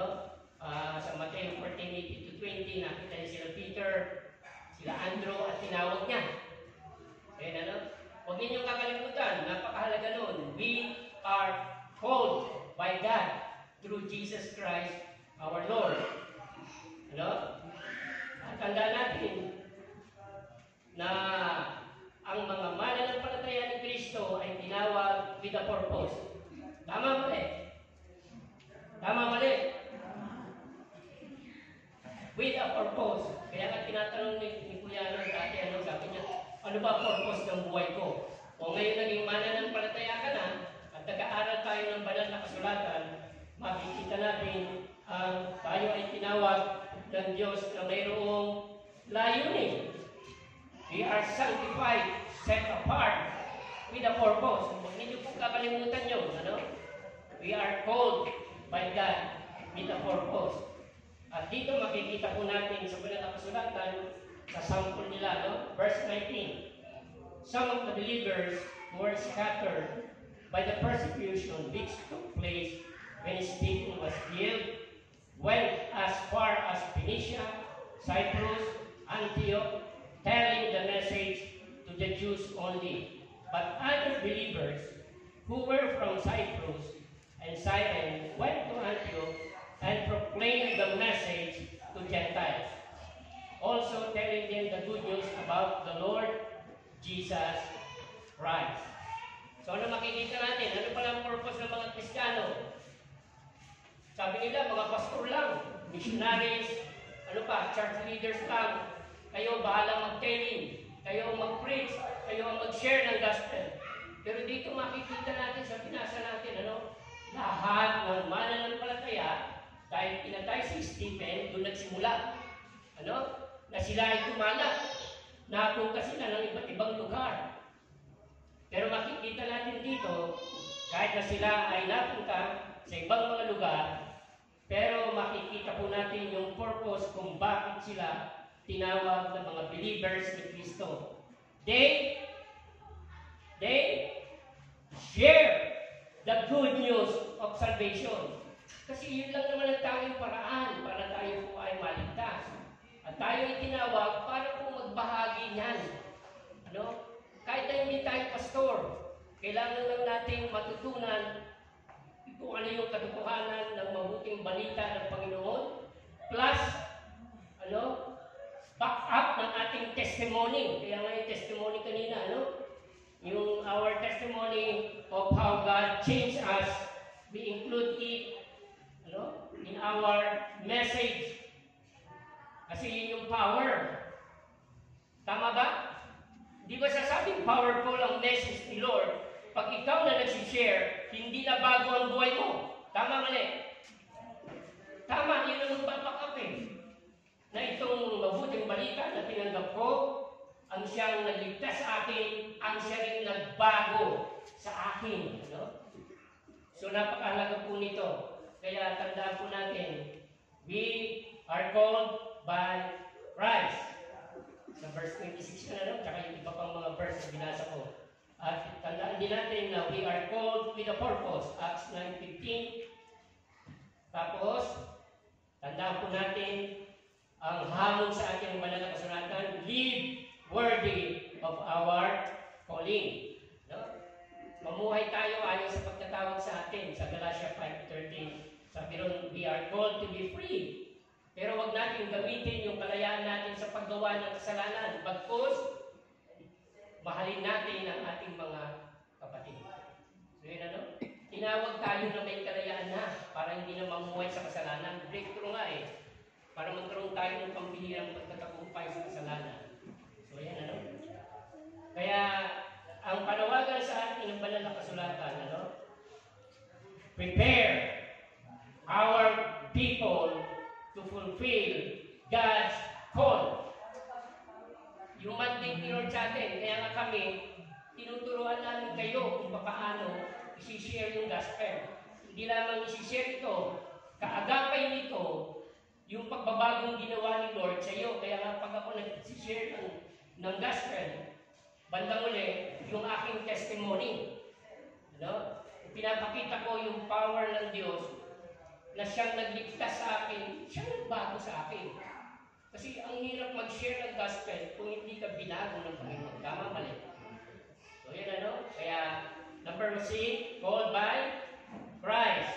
sa Matthew 14:18-20, nakita niya sila Peter, sila Andrew, at tinawag niya. Huwag ninyong kakalimutan, napakahalaga nun. We are called by God through Jesus Christ our Lord. At tandaan natin na ang mga mananampalataya ni Kristo ay tinawag with a purpose. Tama mali? Tama mali? With a purpose. Kaya nga tinatanong ni Kuya dati, sabi niya, ano ba purpose ng buhay ko? O ngayon naging mananampalataya ka na at nag-aaral tayo ng banal na kasulatan, makikita natin tayo ay tinawag ng Diyos na mayroong layunin. We are sanctified, set apart with a purpose. Huwag ninyo pong kakalimutan yun. We are called by God with a purpose. At dito makikita po natin sa banal na kasulatan sa sample nila, verse 19. Some of the believers who were scattered by the persecution which took place when Stephen was killed went as far as Phoenicia, Cyprus, Antioch, telling the message to the Jews only. But other believers who were from Cyprus and Cyrene went to Antioch and proclaimed the message to Gentiles, also telling them the good news about the Lord Jesus Christ. So ano makikita natin? Ano pala ang purpose ng mga Kristiyano? Sabi nila, mga pastor lang, missionaries, church leaders lang. Kayo bahala mag-telling, kayo mag-preach, kayo ang mag-share ng gospel. Pero dito makikita natin sa pinasa natin, lahat ng mananampalataya, dahil pinatay si Stephen, doon nagsimula. Na sila ay tumalak. Napunta sila ng iba't ibang lugar. Pero makikita natin dito, kahit na sila ay napunta sa ibang mga lugar, pero makikita po natin yung purpose kung bakit sila tinawag ng mga believers ni Kristo. They share the good news of salvation. Kasi yun lang naman ang tanging paraan para tayo po ay maligtas. At tayo ay tinawag para po magbahagi niyan. Kahit na hindi tayo pastor, kailangan lang nating matutunan kung ano yung katotohanan ng mabuting balita ng Panginoon, plus, back up ng ating testimony. Kaya nga yung testimony kanina, yung our testimony of how God changed us, we include it, in our message. Kasi yun yung power. Tama ba? Di ba sasabing powerful ang message ni Lord? Pag ikaw na nagsishare, hindi na bago ang buhay mo. Tama, mali? Tama, yun ang magpapack up eh. Na itong mabuting balita na tinanggap ko, ang siyang nagligtas sa akin, ang siya rin nagbago sa akin. Ano? So napakahalaga po nito. Kaya tandaan po natin, we are called by Christ. Sa verse 26 na lang, tsaka yung iba pang mga verse na binasa ko. At tandaan din natin na we are called with a purpose. Acts 9:15. Tapos, tandaan po natin ang hamon sa ating banal na kasulatan, live worthy of our calling. No? Mamuhay tayo ayon sa pagkatawag sa atin sa Galatia 5:13. Sabi ron, we are called to be free. Pero wag natin gamitin yung kalayaan natin sa paggawa ng kasalanan. Bagkus, mahalin natin ang ating mga kapatid. So yun ano? Tinawag tayo na may kalayaan na para hindi na mamuhay sa kasalanan. Breakthrough nga eh. Para magkaroon tayo ng pambilihang pagtatagumpay sa kasalanan. So yan ano? Kaya ang panawagan sa ating ng banal na kasulatan, ano? Prepare our people to fulfill God's call. Yung mandate ni Lord sa atin, kaya nga kami, tinuturuan namin kayo kung paano isi-share yung gospel. Hindi lamang isi-share ito, kaagapay nito, yung pagbabagong ginawa ni Lord sa iyo. Kaya nga pag ako nag-share ng gospel, bandang uli, yung aking testimony. Ano? Pinapakita ko yung power ng Diyos na siyang nagligtas sa akin, siyang nagbago sa akin. Kasi ang hirap mag-share ng gospel kung hindi ka binago ng Panginoon. Tama, mali. So yan ano? Kaya, number 6, called by Christ.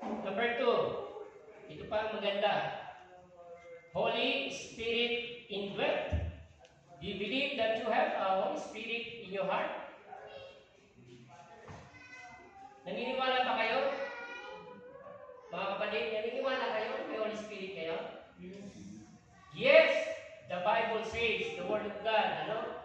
Number 2, ito pa maganda. Holy Spirit indwelt. Do you believe that you have a Holy Spirit in your heart? Naniniwala ba kayo? Mga kapatid, naniniwala kayo? May Holy Spirit kayo? Yes! The Bible says, the Word of God, ano?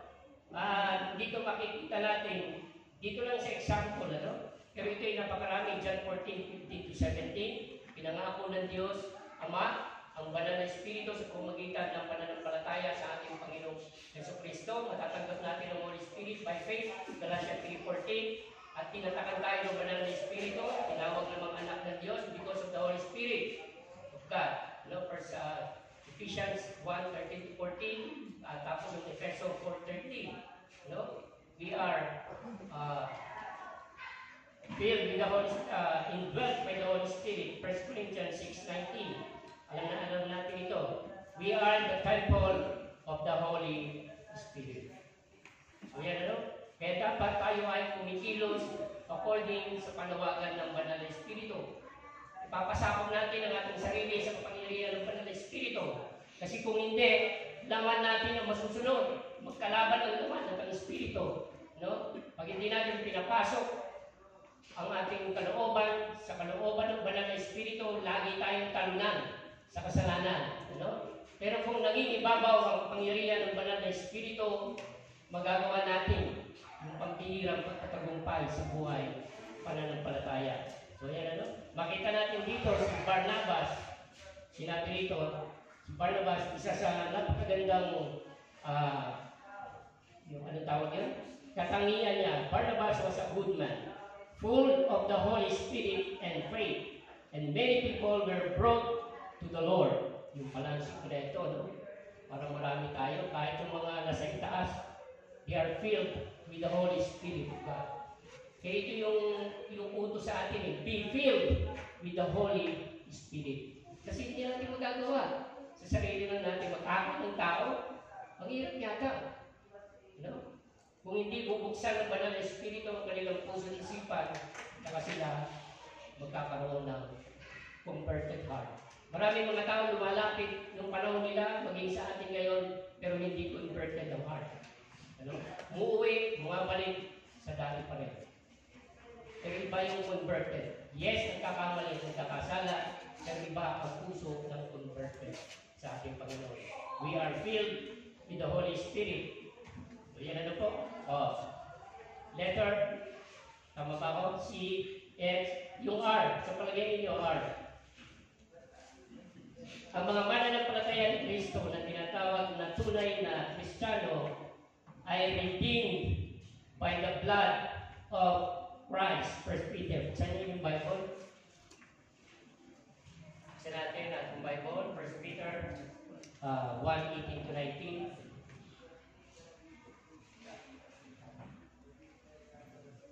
Dito makikita natin, dito lang sa example, ano? Pero ito ay napakarami, John 14:15-17. Pinangako ng Diyos, Ama, ang banal na Espiritu sa pamamagitan ng pananampalataya sa ating Panginoong Jesucristo. Matatanggap natin ang Holy Spirit by faith, Galatia 3:14. At tinatakan tayo ng banal na Espiritu, tinawag ng mga anak ng Diyos because of the Holy Spirit of God. No, first, Ephesians 1:13-14, tapos yung Ephesians 4:13. No? We are filled with the Holy indwelt by the Holy Spirit. 1 Corinthians 6:19. Alam natin ito. We are the temple of the Holy Spirit. So yan ano? Kaya dapat tayo ay kumikilos according sa panawagan ng banal na Espiritu. Ipapasakop natin ang ating sarili sa kapangyarihan ng banal na Espiritu. Kasi kung hindi, laman natin ang masusunod. Magkalaban ang laman ng Espiritu. No? Pag hindi natin pinapasok ang ating kalooban, sa kalooban ng banal na Espiritu, lagi tayong talunan sa kasalanan. Ano? Pero kung naging ibabaw ang kapangyarihan ng banal na Espiritu, magagawa natin yung pambihirang pagtatagumpay sa buhay pananampalataya. So yan ano? Makita natin dito si Barnabas. Sinabi dito, si Barnabas, isa sa napakagandang yung ano tawag yun? Katangian niya. Barnabas was a good man, full of the Holy Spirit and faith. And many people were brought to the Lord. Yung palang sikreto, no? Parang marami tayo, kahit yung mga nasa itaas, they are filled with the Holy Spirit of God. Kaya ito yung utos sa atin, be filled with the Holy Spirit. Kasi hindi natin magagawa. Sa sarili lang natin, mag-akot ng tao, ang hirap yata. No? Kung hindi bubuksan ng banal na Espiritu ang kanilang puso at isipan, saka sila magkakaroon ng converted heart. Maraming mga tao lumalapit ng panahon nila, maging sa atin ngayon, pero hindi converted ang heart. Ano? Muuwi, bumabalik sa dati pa rin. Pero iba yung converted. Yes, nagkakamali, nagkakasala, pero iba ang puso ng converted sa ating Panginoon. We are filled with the Holy Spirit. So yan ano po? Oh. Letter, tama ba ako? C, X, yung R. Sa palagay ninyo, R. Ang mga mananampalataya ni Kristo na tinatawag na tunay na Kristiyano ay redeemed by the blood of Christ. 1 Peter. Saan niyo yung Bible? Sa natin ang Bible, 1 Peter 1:18 to 19.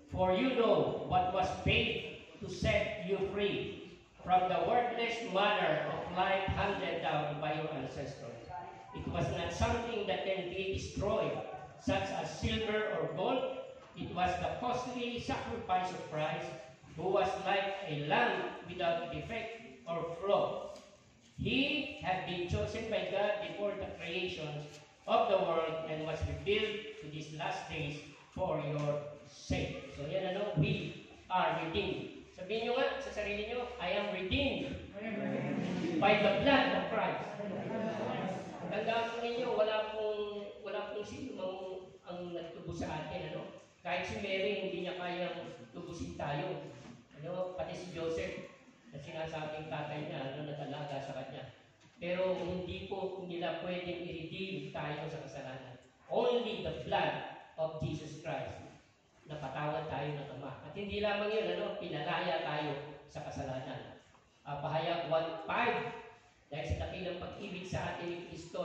For you know what was paid to set you free from the worthless manner of life handed down by your ancestors. It was not something that can be destroyed, such as silver or gold. It was the costly sacrifice of Christ, who was like a lamb without defect or flaw. He had been chosen by God before the creation of the world and was revealed to these last days for your sake. So yan ano, we are redeemed. Sabihin nyo nga sa sarili nyo, I am redeemed by the blood of Christ. Tandaan po ninyo, wala pong sino ang nagtubos sa atin. Ano? Kahit si Mary, hindi niya kayang tubusin tayo. Ano? Pati si Joseph, na sinasabing tatay niya, nag-alaga sa kanya. Pero hindi nila pwedeng i-redeem tayo sa kasalanan. Only the blood of Jesus Christ. Napatawad tayo ng Ama. At hindi lamang yun, pinalaya tayo sa kasalanan. Pahayag 1:5, dahil sa dakilang pag-ibig sa atin ni Kristo,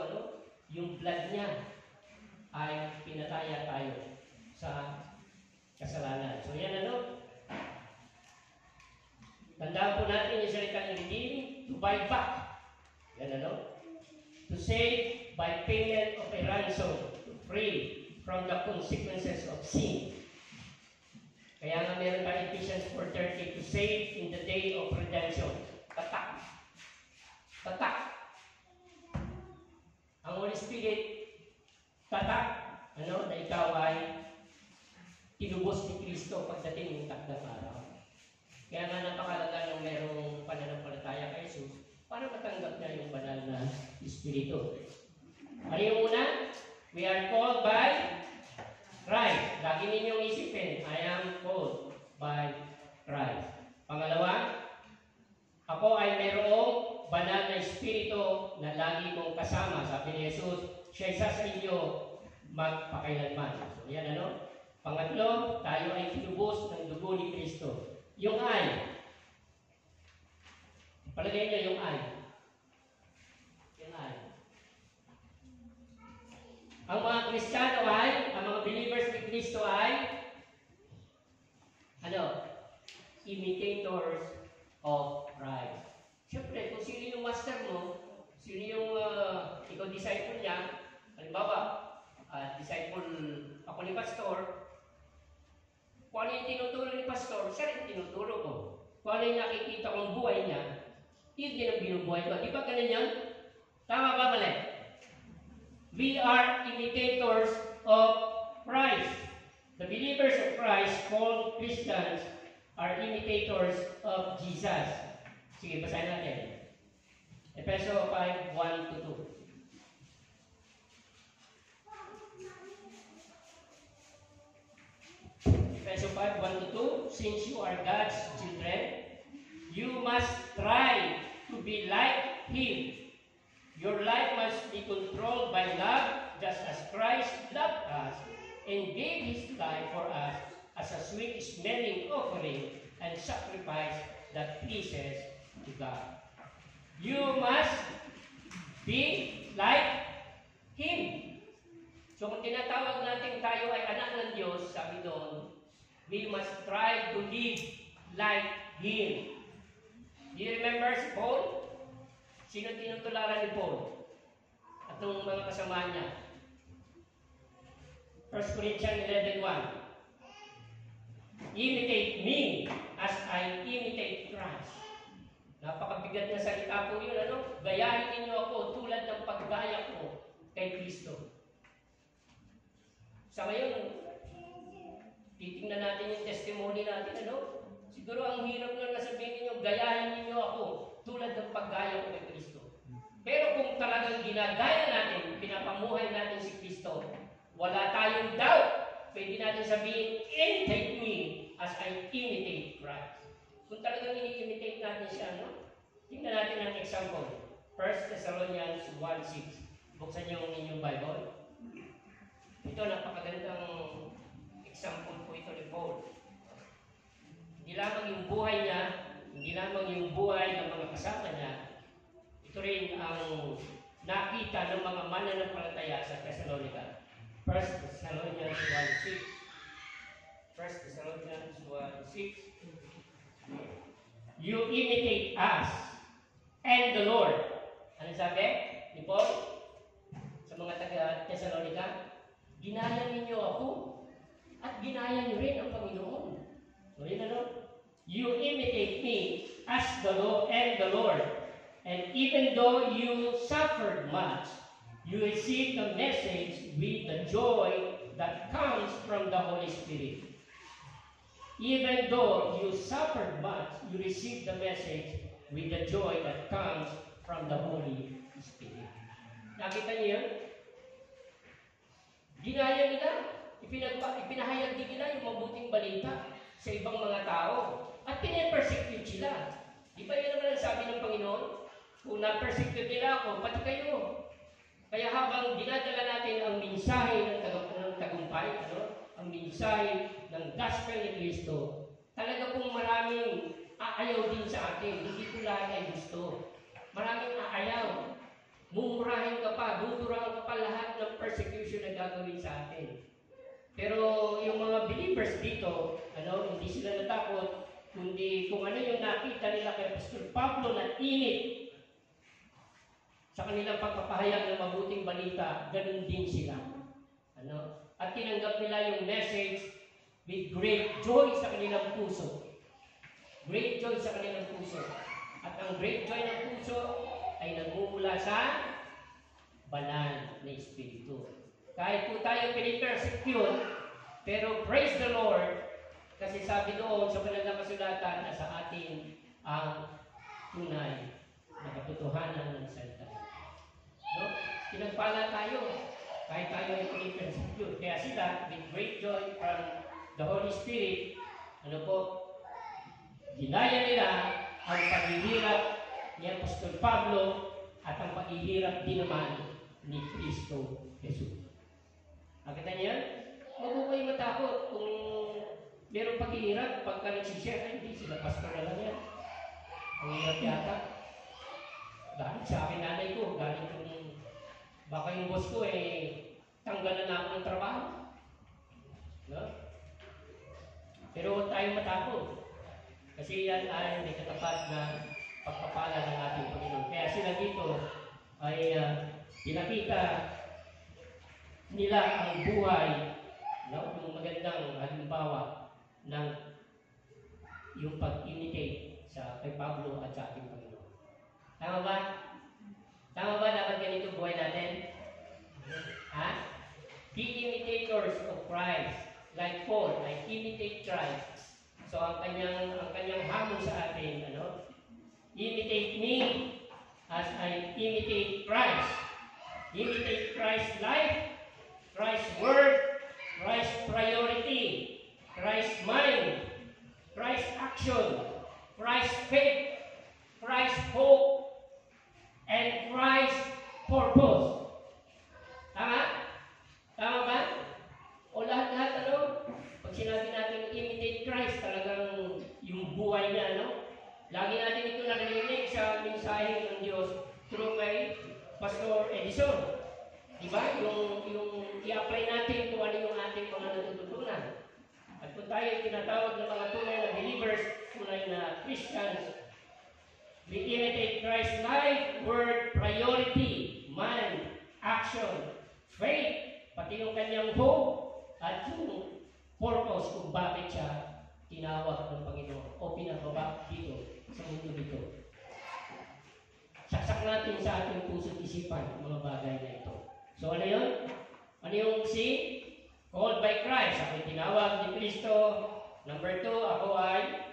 yung blood niya ay pinalaya tayo sa kasalanan. So yan tandaan po natin yung salitang redeem, to buy back. Yan to save by payment of a ransom, to free from the consequences of sin. Kaya nga meron tayo Ephesians 4:30, to save in the day of redemption. Tatak. Tatak. Ang Holy Spirit, tatak, na ikaw ay tinubos ni Kristo pagdating ng takdang araw. Kaya nga napakalaga ng merong pananampalataya kay Jesus para matanggap niya yung banal na Espiritu. Ano yung una? We are called by Christ. Lagi ninyong isipin, I am called by Christ. Pangalawa, ako ay mayroong banal na Espiritu na lagi mong kasama. Sabi ni Jesus, siya isa sa inyo magpakailanman. So yan Pangatlo, tayo ay tinubos ng dugo ni Kristo. Yung ay, palagay niyo yung ay. Yung ay. Ang mga Kristiyano ay, ang mga believers ni Kristo ay, imitators of Christ. Siyempre, kung sino yung master mo, sino yung ikaw disciple niya, halimbawa, disciple ako ni pastor, kung ano yung tinuturo ni pastor, siya rin tinuturo ko. Kung ano yung nakikita kong buhay niya, yun din ang binubuhay ko. Di ba ganun yan? Tama ba, mali? We are imitators of Christ. The believers of Christ, called Christians, are imitators of Jesus. Sige, basahin natin. Efeso 5:1-2. Efeso 5:1-2. Since you are God's children, you must try to be like Him. Your life must be controlled by love, just as Christ loved us and gave His life for us as a sweet-smelling offering and sacrifice that pleases to God. You must be like Him. So kung tinatawag natin tayo ay anak ng Diyos, sabi doon, we must try to live like Him. Do you remember si Paul? Sino tinutularan ni Paul? At nung mga kasama niya? 1 Corinthians 11:1. Imitate me as I imitate Christ. Napakabigat na salita po yun, Gayahin ninyo ako tulad ng paggaya ko kay Kristo. Sa ngayon, titingnan natin yung testimony natin, Siguro ang hirap na nasabihin ninyo, gayahin ninyo ako tulad ng paggaya ko kay Kristo. Pero kung talagang ginagaya natin, pinapamuhay natin si Kristo, Wala tayong doubt. Pwede natin sabihin, imitate me as I imitate Christ. Kung talagang ini-imitate natin siya, no? Tingnan natin ang example. 1 Thessalonians 1:6. Buksan niyo ang inyong Bible. Ito, napakagandang example po ito ni Paul. Hindi lamang yung buhay niya, hindi lamang yung buhay ng mga kasama niya, ito rin ang nakita ng mga mananampalataya sa Thessalonica. 1 Thessalonians 1:6. 1 Thessalonians 1:6. You imitate us and the Lord. Ano sabi ni Paul sa mga taga-Thessalonica? Ginaya ninyo ako at ginaya niyo rin ang Panginoon. So yun ano? You imitate me as the Lord and the Lord. And even though you suffered much, you received the message with the joy that comes from the Holy Spirit. Even though you suffered much, you received the message with the joy that comes from the Holy Spirit. Nakita niyo yun? Ginaya nila, ipinahayag din nila yung mabuting balita sa ibang mga tao. At pinipersecute sila. Di ba yun naman ang sabi ng Panginoon? Kung na-persecute nila ako, pati kayo. Kaya habang dinadala natin ang mensahe ng tagumpay, ang mensahe ng gospel ni Kristo, talaga pong maraming aayaw din sa atin. Hindi ko lahat ay gusto. Maraming aayaw. Mumurahin ka pa, duduraan ka pa lahat ng persecution na gagawin sa atin. Pero yung mga believers dito, hindi sila natakot, kundi kung ano yung nakita nila kay Pastor Pablo na init sa kanilang pagpapahayag ng mabuting balita, ganun din sila. At tinanggap nila yung message with great joy sa kanilang puso. Great joy sa kanilang puso. At ang great joy ng puso ay nagmumula sa banal na Espiritu. Kahit po tayo pinipersecute, pero praise the Lord, kasi sabi doon sa banal na kasulatan na sa atin ang tunay na katotohanan ng salita. No? Pinagpala tayo, kahit tayo ay pinipersecute. Kaya sila, with great joy from the Holy Spirit, ginaya nila ang paghihirap ni Apostol Pablo at ang paghihirap din naman ni Kristo Jesus. Nakita niya? Huwag mo kayo matakot kung meron paghihirap, pagka nagsishare, hindi sila pastor na lang yan. Ang hirap yata. Galing sa akin nanay ko, galing kung baka yung boss ko tanggalan na ako ng trabaho. No? Pero huwag tayong matakot. Kasi yan ay may katapat na pagpapala ng ating Panginoon. Kaya sila dito ay pinakita nila ang buhay, yung magandang halimbawa ng yung pag-imitate sa kay Pablo at sa ating Panginoon. Tama ba? Tama ba dapat ganito buhay natin? Ha? Be imitators of Christ. Like Paul, like imitate Christ. So ang kanyang hamon sa atin, imitate me as I imitate Christ. Imitate Christ's life, Christ's word, Christ's priority, Christ's mind, Christ's action, Christ's faith, Christ's hope, and Christ's purpose. Tama? Tama ba? O lahat-lahat pag sinabi natin imitate Christ, talagang yung buhay niya, lagi natin ito narinig sa mensahe ng Diyos through kay Pastor Edison. Diba? Yung i-apply natin kung ano yung ating mga natututunan. At kung tayo tinatawag ng mga tunay na believers, tunay na Christians, we imitate Christ's life, word, priority, mind, action, faith, pati yung kanyang hope, at yung purpose kung bakit siya tinawag ng Panginoon o pinababa dito sa mundo dito. Saksak natin sa ating puso't isipan ang mga bagay na ito. So ano yun? Ano yung C? Called by Christ. Ako tinawag ni Kristo. Number 2, ako ay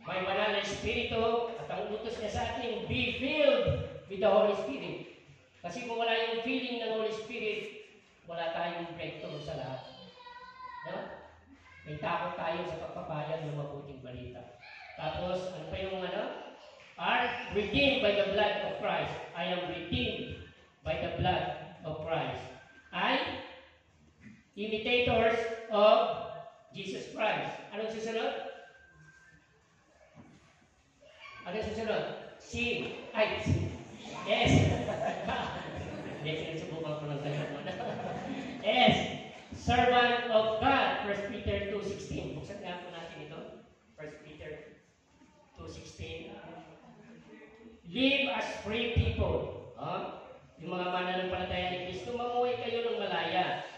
may banal na Espiritu at ang utos niya sa atin, be filled with the Holy Spirit. Kasi kung wala yung feeling ng Holy Spirit, wala tayong breakthrough sa lahat. No? May takot tayo sa pagpapayag ng mabuting balita. Tapos, ano pa yung are redeemed by the blood of Christ. I am redeemed by the blood of Christ. I, imitators of Jesus Christ. Anong susunod? Anong susunod? Yes. Hindi, sinusubukan ko lang tayo. S, servant of God. 1 Peter 2:16. Buksan nga po natin ito. 1 Peter 2:16. Live as free people. Yung mga mananampalataya ni Kristo, mamuhay kayo ng malaya.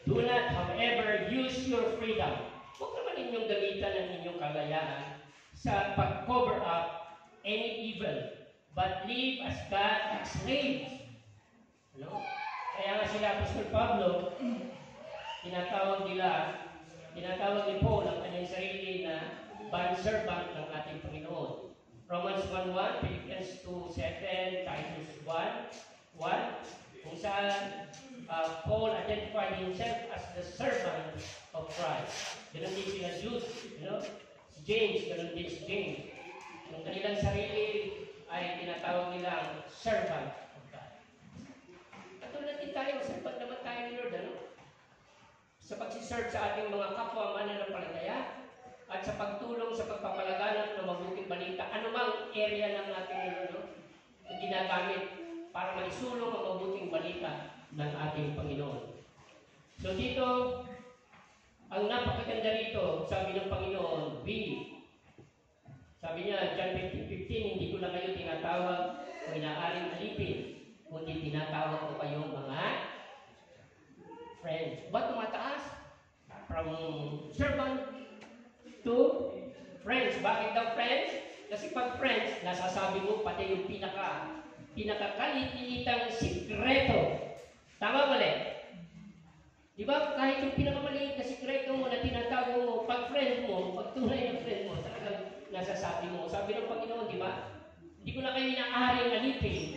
Do not, however, use your freedom. Huwag naman inyong gamitan ng inyong kalayaan sa pag-cover up any evil, but live as God's slaves. Ano? Kaya nga sila Apostol Pablo, tinatawag ni Paul ang kanyang sarili na bondservant ng ating Panginoon. Romans 1:1, Philippians 2:7, Titus 1:1, kung saan Paul identified himself as the servant of Christ. Ganun din sila Jude, si James, ganun din si James. Yung kanilang sarili ay tinatawag nilang servant of God. Katulad din tayo, servant naman tayo ni Lord, sa pagsiserve sa ating mga kapwa mananampalataya at sa pagtulong sa pagpapalaganap ng mabuting balita, anumang area ng ating ginagamit para maisulong ang mabuting balita ng ating Panginoon. So dito, ang napakaganda rito, sabi ng Panginoon, sabi niya, John 15:15, hindi ko na kayo tinatawag o inaaring alipin, kundi tinatawag ko kayong mga friends. Ba't tumataas? From servant to friends. Bakit daw friends? Kasi pag friends, nasasabi mo pati yung pinakakalitiitang sikreto. Tama mali? Di ba? Kahit yung pinakamaliit na sikreto mo na tinatago mo, pag friend mo, pag tunay na friend mo, talagang nasasabi mo. Sabi ng Panginoon, di ba? Hindi ko na kayo inaaring alipin,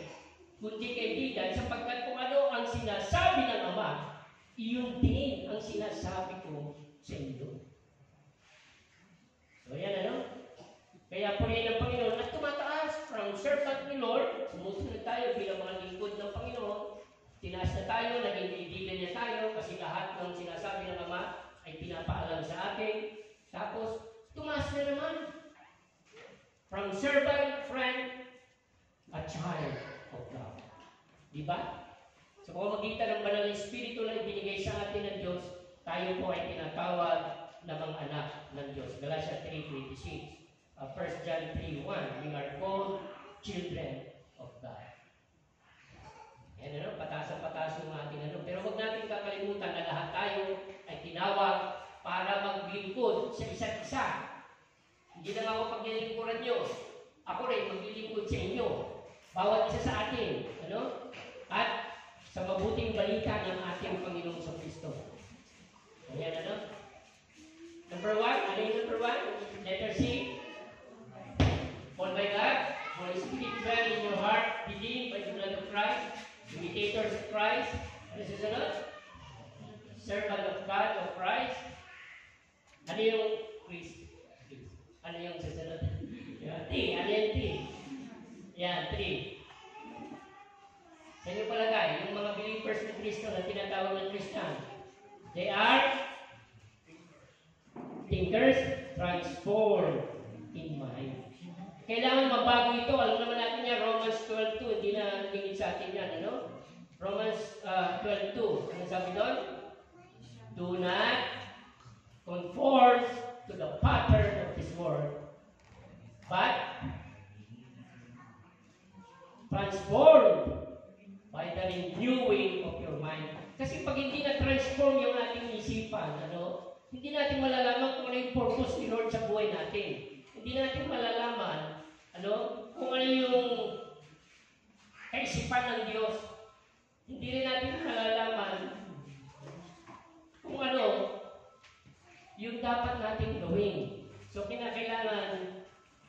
kundi kaibigan, sapagkat kung ano ang sinasabi ng Ama, iyon din ang sinasabi ko sa inyo. So yan Kaya purihin ng Panginoon at tumataas from servant ni Lord, sumusunod tayo bilang mga lingkod ng Panginoon, tinaas na tayo, naging kaibigan niya tayo, kasi lahat ng sinasabi ng Ama ay pinapaalam sa atin. Tapos, tumaas na naman. From servant, friend, a child of God. Diba? Sa pamamagitan ng banal na Espiritu na ibinigay sa atin ng Diyos, tayo po ay tinatawag na mga anak ng Diyos. Galatians 3:26. 1 John 3:1, we are called children of God. Yan pataas yung ating Pero huwag natin kakalimutan na lahat tayo ay tinawag para maglingkod sa isa't isa. Hindi lang ako paglilingkuran nyo. Ako rin maglilingkod sa inyo. Bawat isa sa atin. At sa mabuting balita ng ating Panginoong sa Kristo. Ayan, Number 1, ano yung number 1? Letter C. Called by God, Holy Spirit dwell in your heart, redeemed by the blood of Christ, imitators of Christ. Ano susunod? Servant of God, of Christ. Ano yung Christ? Ano yung susunod? T. Ano yung T? Yan, 3. Sa inyo palagay, yung mga believers ng Kristo na tinatawag ng Christian, they are thinkers transformed in mind. Kailangan mabago ito. Alam naman natin yan, Romans 12:2. Hindi na nagingit sa atin yan, Romans 12:2. Ano sabi doon? Do not conform to the pattern of this world, but transformed by the renewing of your mind. Kasi pag hindi na-transform yung ating isipan, hindi natin malalaman kung ano yung purpose ni Lord sa buhay natin. Hindi natin malalaman, kung ano yung kaisipan ng Diyos. Hindi rin natin malalaman kung ano yung dapat natin gawin. So, kinakailangan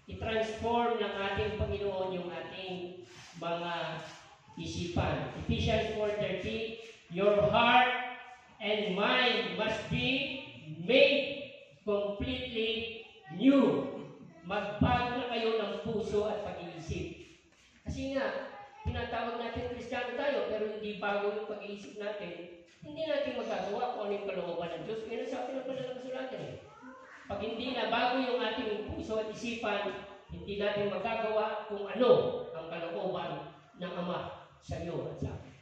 i-transform ng ating Panginoon yung ating mga isipan. Ephesians 4:13, your heart and mind must be made completely new. Magbago na kayo ng puso at pag-iisip. Kasi nga, tinatawag natin Kristiyano tayo, pero hindi bago yung pag-iisip natin, hindi natin magagawa kung ano yung kalooban ng Diyos. Kaya sabi ng Banal na Kasulatan eh. Pag hindi na bago yung ating puso at isipan, hindi natin magagawa kung ano ang kalooban ng Ama sa iyo at sa akin.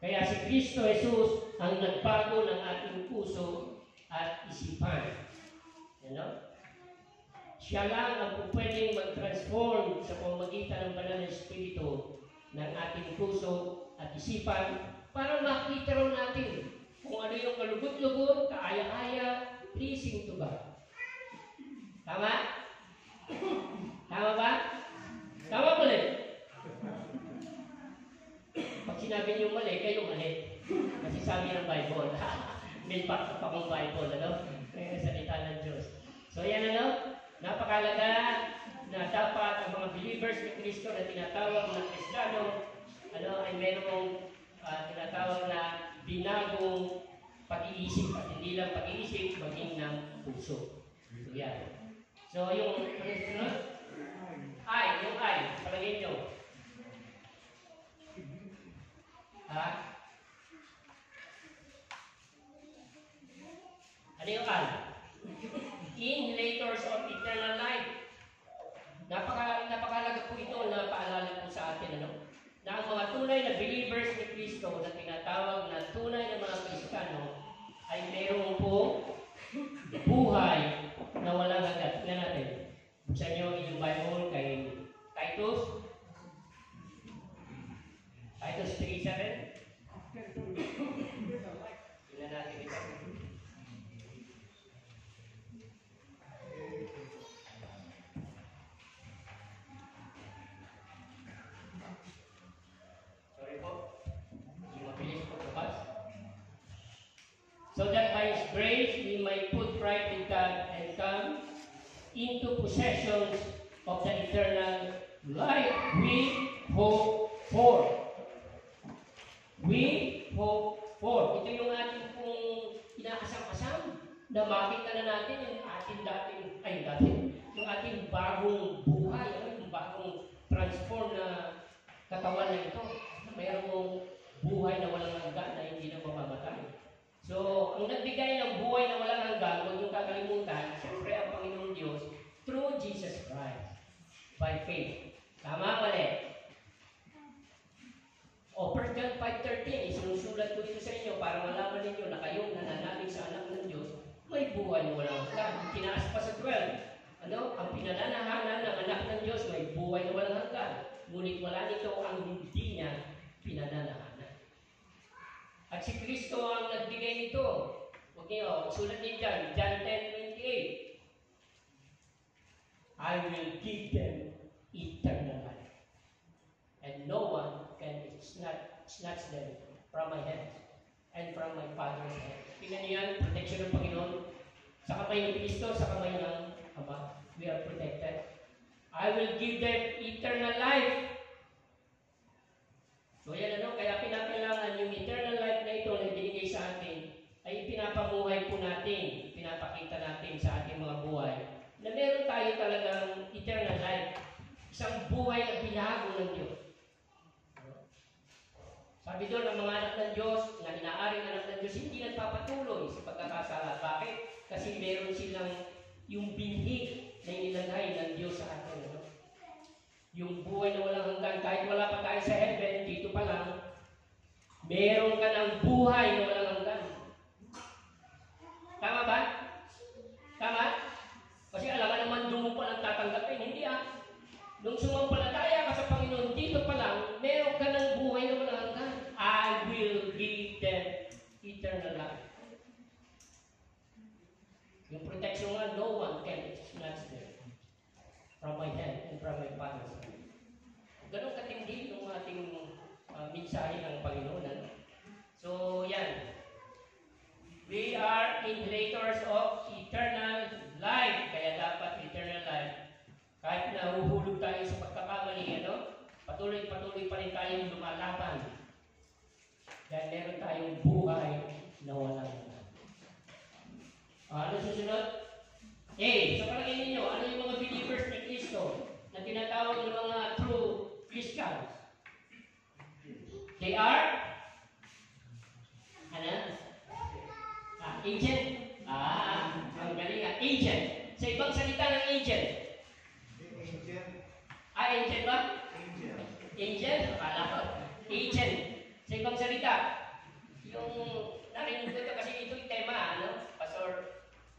Kaya si Kristo Jesus ang nagbago ng ating puso at isipan. You know? Siya lang ang pwedeng mag-transform sa pamamagitan ng Banal na Espiritu ng ating puso at isipan para makita rin natin kung ano yung kalugod-lugod, kaaya-aya, pleasing to God. Tama? Tama ba? Tama po ulit. Pag sinabi niyo mali, kayo mali. Kasi sabi ng Bible, may back pa akong Bible, ano? Kaya salita ng Diyos. So yan ano, napakalaga na dapat ang mga believers ni Kristo na tinatawag na Kristiyano, ano, ay merong tinatawag na binagong pag-iisip at hindi lang pag-iisip, maging ng puso. So yan. So yung yung palagay nyo. Ha? Ano yung al? Inhalators of eternal life. Napakalaga po ito na paalala po sa atin, ano? Na ang mga tunay na believers ni Kristo na tinatawag na tunay na mga Kristiyano ay mayroon po buhay na walang hanggan. Tingnan natin. Buksan nyo yung Bible kay Titus. Titus 3:7. Tingnan natin ito. So that by His grace we may put right with God and come into possessions of the eternal life we hope for. We hope for. Ito yung ating pong inaasam-asam na makita na natin yung ating bagong buhay, yung bagong transform na katawan na ito. Mayroong buhay na walang hanggan na hindi na mamamatay. So, ang nagbigay ng buhay na walang hanggan, huwag niyong kakalimutan, siyempre ang Panginoong Diyos, through Jesus Christ, by faith. Tama ba ulit? O 1 John 5:13, isinusulat ko dito sa inyo para malaman ninyo na kayong nananalig sa anak ng Diyos, may buhay na walang hanggan. Tinaas pa sa 12. Ano? Ang pinananahanan ng anak ng Diyos, may buhay na walang hanggan. Ngunit wala nito ang hindi niya pinananahanan. At si Kristo ang nagbigay nito. Okay, sulat niyo dyan, John 10:28. I will give them eternal life. And no one can snatch them from my hands and from my Father's hand. Tingnan niyo yan, protection ng Panginoon. Sa kamay ni Kristo, sa kamay ng Ama, we are protected. I will give them eternal life. So yan ano, kaya pinapailangan yung eternal life na ito na binigay sa atin ay pinapamuhay po natin, pinapakita natin sa ating mga buhay na meron tayo talagang eternal life. Isang buhay na binago ng Diyos. Sabi doon, ang mga anak ng Diyos, na inaaring anak ng Diyos, hindi nagpapatuloy sa pagkakasala. Bakit? Kasi meron silang yung binhi na inilagay ng Diyos sa atin. No? Yung buhay na walang hanggan, kahit wala pa tayo sa heaven, dito pa lang, meron ka ng buhay na walang hanggan. Tama ba? Tama? Kasi alam ka naman doon mo palang tatanggapin. Hindi Nung sumampalataya ka sa Panginoon, dito pa lang, meron ka ng buhay na walang hanggan. I will give them eternal life. Yung protection nga, no one can snatch them from my hand and from my Father's hand. Ganun katindi yung ating mensahe ng Panginoon. So, yan. We are inheritors of eternal life. Kaya dapat eternal life. Kahit nahuhulog tayo sa pagkakamali, patuloy pa rin tayong lumalaban. Dahil meron tayong buhay na walang hanggan. Ano susunod? A. Sa palagay ninyo, ano yung mga believers ni Kristo na tinatawag ng mga true Christians? They are ano? Agent. Ang galing nga. Agent. Sa ibang salita ng agent. Agent ba? Agent? Akala ko. Agent. Sa ibang salita. Yung narinig ko ito kasi ito yung tema, ano?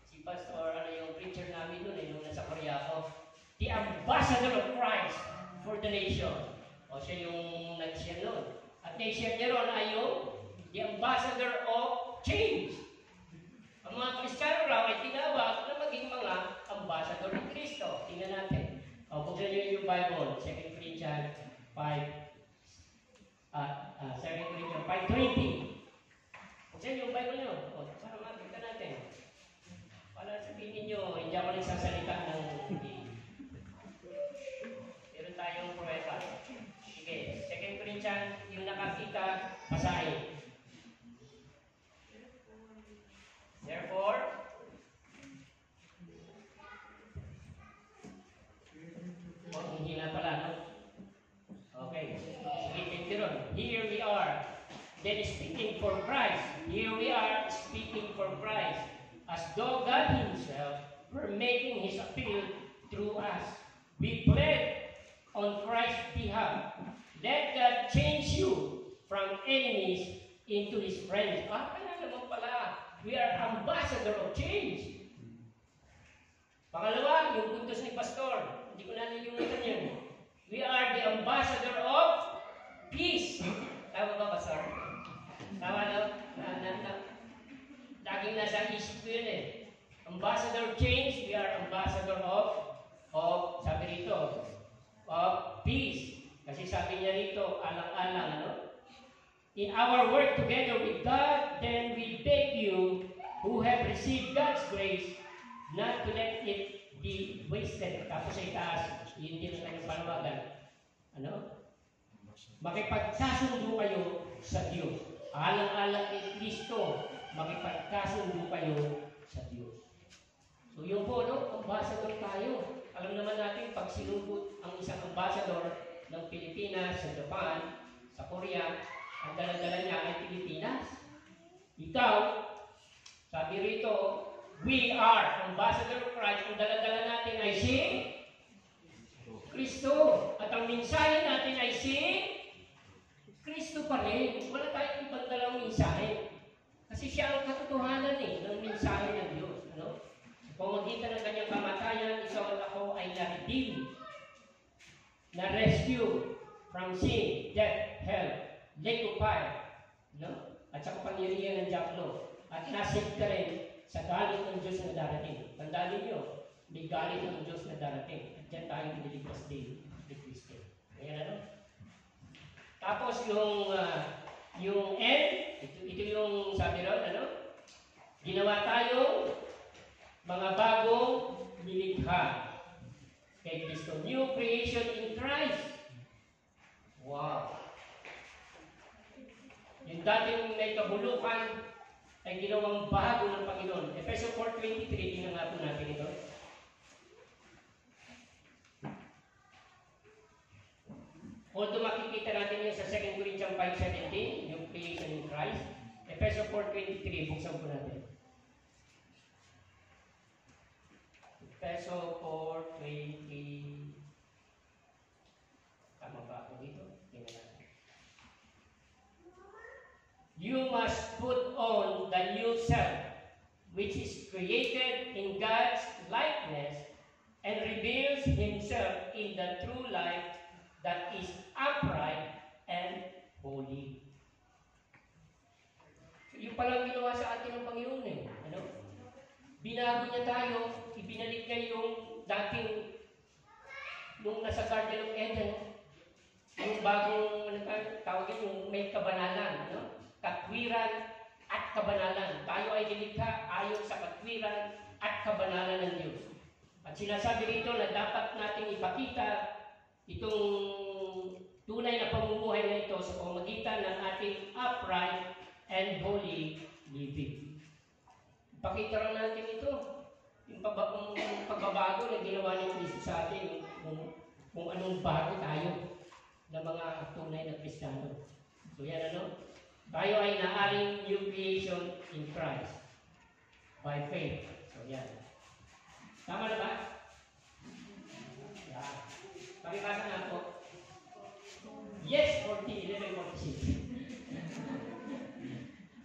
Si Pastor, yung preacher namin noon, nung nasa Korea ako. The Ambassador of Christ for the nation. O siya yung nag-share noon. At na-share niya ron ay yung the Ambassador of Change. Ang mga Kristiyano raw ay tinawag na maging mga ambassador ni Kristo. Tingnan natin. Buksan niyo yung Bible, 2 Corinthians 5:20. Buksan niyo yung Bible niyo. Para makita natin. Para sabihin niyo, hindi ako nagsasalita ng hindi. Meron tayong pruweba. Sige, 2 Corinthians, yung nakakita, basahin. Therefore, hindi na pala, no? Okay. Sige, here we are. Then speaking for Christ. Here we are speaking for Christ. As though God Himself were making His appeal through us. We plead on Christ's behalf. Let God change you from enemies into His friends. Kaya naman pala. We are ambassador of change. Pangalawa, yung puntos ni Pastor. Hindi ko nalilimutan yun. We are the ambassador of peace. Tama ba, Pastor? Tama na? Laging nasa isip ko yun eh. Ambassador of change, we are ambassador of sabi rito, of peace. Kasi sabi niya rito, alang-alang, ano? In our work together with God, then we beg you who have received God's grace not to let it be wasted. Tapos sa itaas, yun din ang kanyang panawagan. Ano? Makipagkasundo kayo sa Diyos. Alang-alang ni Kristo, makipagkasundo kayo sa Diyos. So yun po, no? Ambassador tayo. Alam naman natin, pag sinugot ang isang ambassador ng Pilipinas, sa Japan, sa Korea, ang dala-dala niya ay Pilipinas. Ikaw, sabi rito, we are ambassador of Christ. Ang dala-dala natin ay si Kristo. At ang mensahe natin ay si Kristo pa rin. Wala tayong ibang dalang mensahe. Kasi siya ang katotohanan ng mensahe ng Diyos. Ano? Sa pamagitan ng kanyang kamatayan, ikaw at ako ay na-redeem, na-rescue from sin, death, hell, lake of fire, no? At sa kapangyarihan ng Diablo. At nasave ka rin sa galit ng Diyos na darating. Tandaan ninyo, may galit ng Diyos na darating. At yan tayo niligtas din ni Kristo. Ayan ano? Tapos yung end, ito yung sabi ron, ano? Ginawa tayo mga bagong nilikha kay Kristo. New creation in Christ. Wow! Yung dating may kabulukan ay ginawang bago ng Panginoon. Efeso 4:23, tingnan nga po natin ito. Although makikita natin yun sa 2 Corinthians 5:17, yung creation in Christ. Efeso 4:23, buksan po natin. Efeso 4:20. Tama ba ako dito? Tingnan natin. You must put on the new self, which is created in God's likeness and reveals Himself in the true life that is upright and holy. So, yung palang ginawa sa atin ng Panginoon eh. Ano? Binago niya tayo, ibinalik niya yung dating nung nasa Garden of Eden, yung bagong tawagin yung may kabanalan, no? Katwiran at kabanalan. Tayo ay nilikha ayon sa katwiran at kabanalan ng Diyos. At sinasabi rito na dapat nating ipakita itong tunay na pamumuhay na ito sa pamamagitan ng ating upright and holy living. Pakita lang natin ito. Yung pagbabago na ginawa ni Kristo sa atin, kung anong bago tayo na mga tunay na Kristiyano. So yan tayo ay naaring new creation in Christ by faith. So yan. Tama na ba? Yan. Pakibasa na po. Yes, 11:46.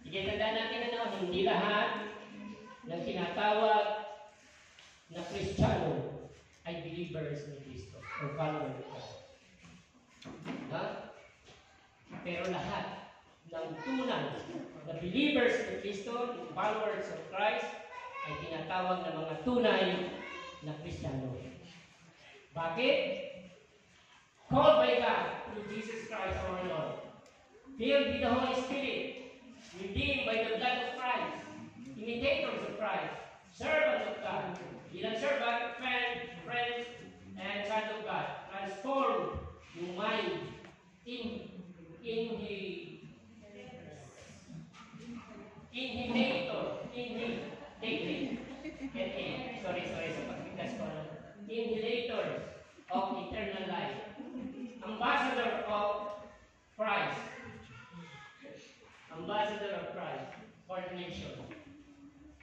Sige, tandaan natin hindi lahat ng tinatawag na Kristiyano ay believers ni Kristo o followers ni Christ. Pero lahat ng tunay na believers ni Kristo, followers of Christ, ay tinatawag na mga tunay na Kristiyano. Bakit? Called by God through Jesus Christ our Lord, filled with the Holy Spirit, redeemed by the blood of Christ, imitators of Christ, servants of God, bilang servant, friends, and sons of God, transformed yung mind inhalators of eternal life, ambassador of Christ for the nation.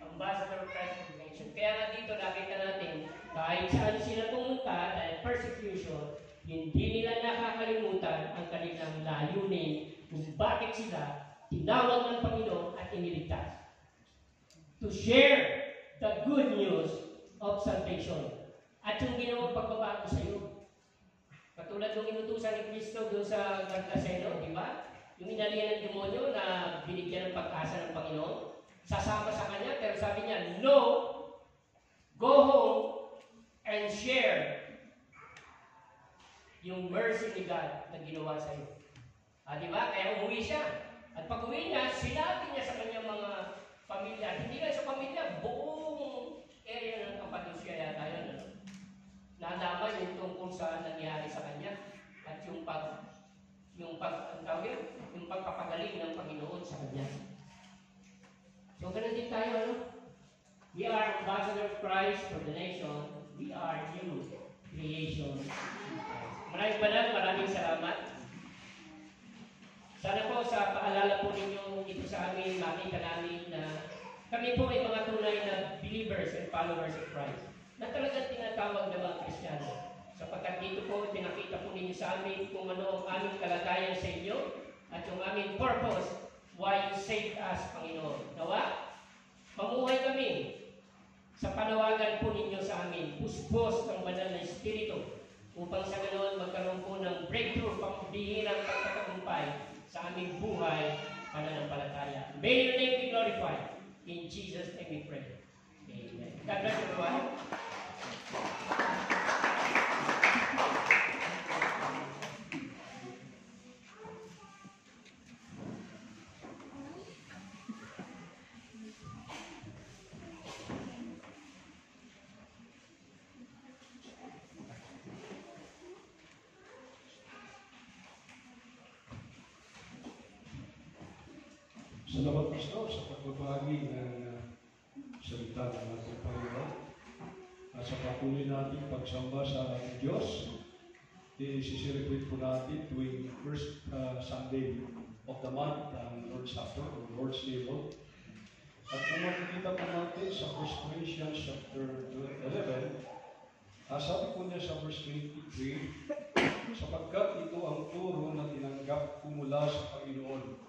Ambassador of Christ for the nation. Kaya nga dito nakita natin, kahit saan sila pumunta dahil persecution, hindi nila nakakalimutan ang kanilang layunin kung bakit sila tinawag ng Panginoon at iniligtas. To share the good news of salvation. At yung ginawang pagbabago sa iyo. Katulad ng inutusan ni Kristo doon sa Gargaseno, di ba? Yung inalihan ng demonyo na binigyan ng pag-asa ng Panginoon, sasama sa kanya, pero sabi niya, no, go home and share yung mercy ni God na ginawa sa iyo. Di ba? Kaya umuwi siya. At pag uwi niya, sinabi niya sa kanyang mga pamilya, hindi lang sa pamilya, buong area ng Cappadocia yata yun. Nalaman yung tungkol sa nangyari sa kanya at yung pagpapagaling ng Panginoon sa kanya. So, ganun din tayo, We are ambassador of Christ for the nation. We are new creation. Maraming salamat. Sana po sa paalala po ninyo ito sa amin, makita namin na kami po ay mga tunay na believers and followers of Christ na talagang tinatawag na mga Kristiyano. Sapagkat dito po, pinakita po ninyo sa amin kung ano ang aming kalagayan sa inyo at yung aming purpose why you saved us, Panginoon. Nawa, mamuhay kami sa panawagan po ninyo sa amin, puspos ng banal na Espiritu upang sa ganoon magkaroon po ng breakthrough, pambihirang pagkatagumpay sa aming buhay pananampalataya. May your name be glorified. In Jesus' name we pray. Amen. God bless everyone. Salamat Kristo sa pagbabagi ng salita ng ating Panginoon at sa patuloy nating pagsamba sa ating Diyos. I-celebrate po natin tuwing first Sunday of the month ang Lord's Supper or Lord's Table. At kung makikita po natin sa 1 Corinthians chapter 11, sabi po niya sa verse 23, sapagkat ito ang turo na tinanggap ko mula sa Panginoon,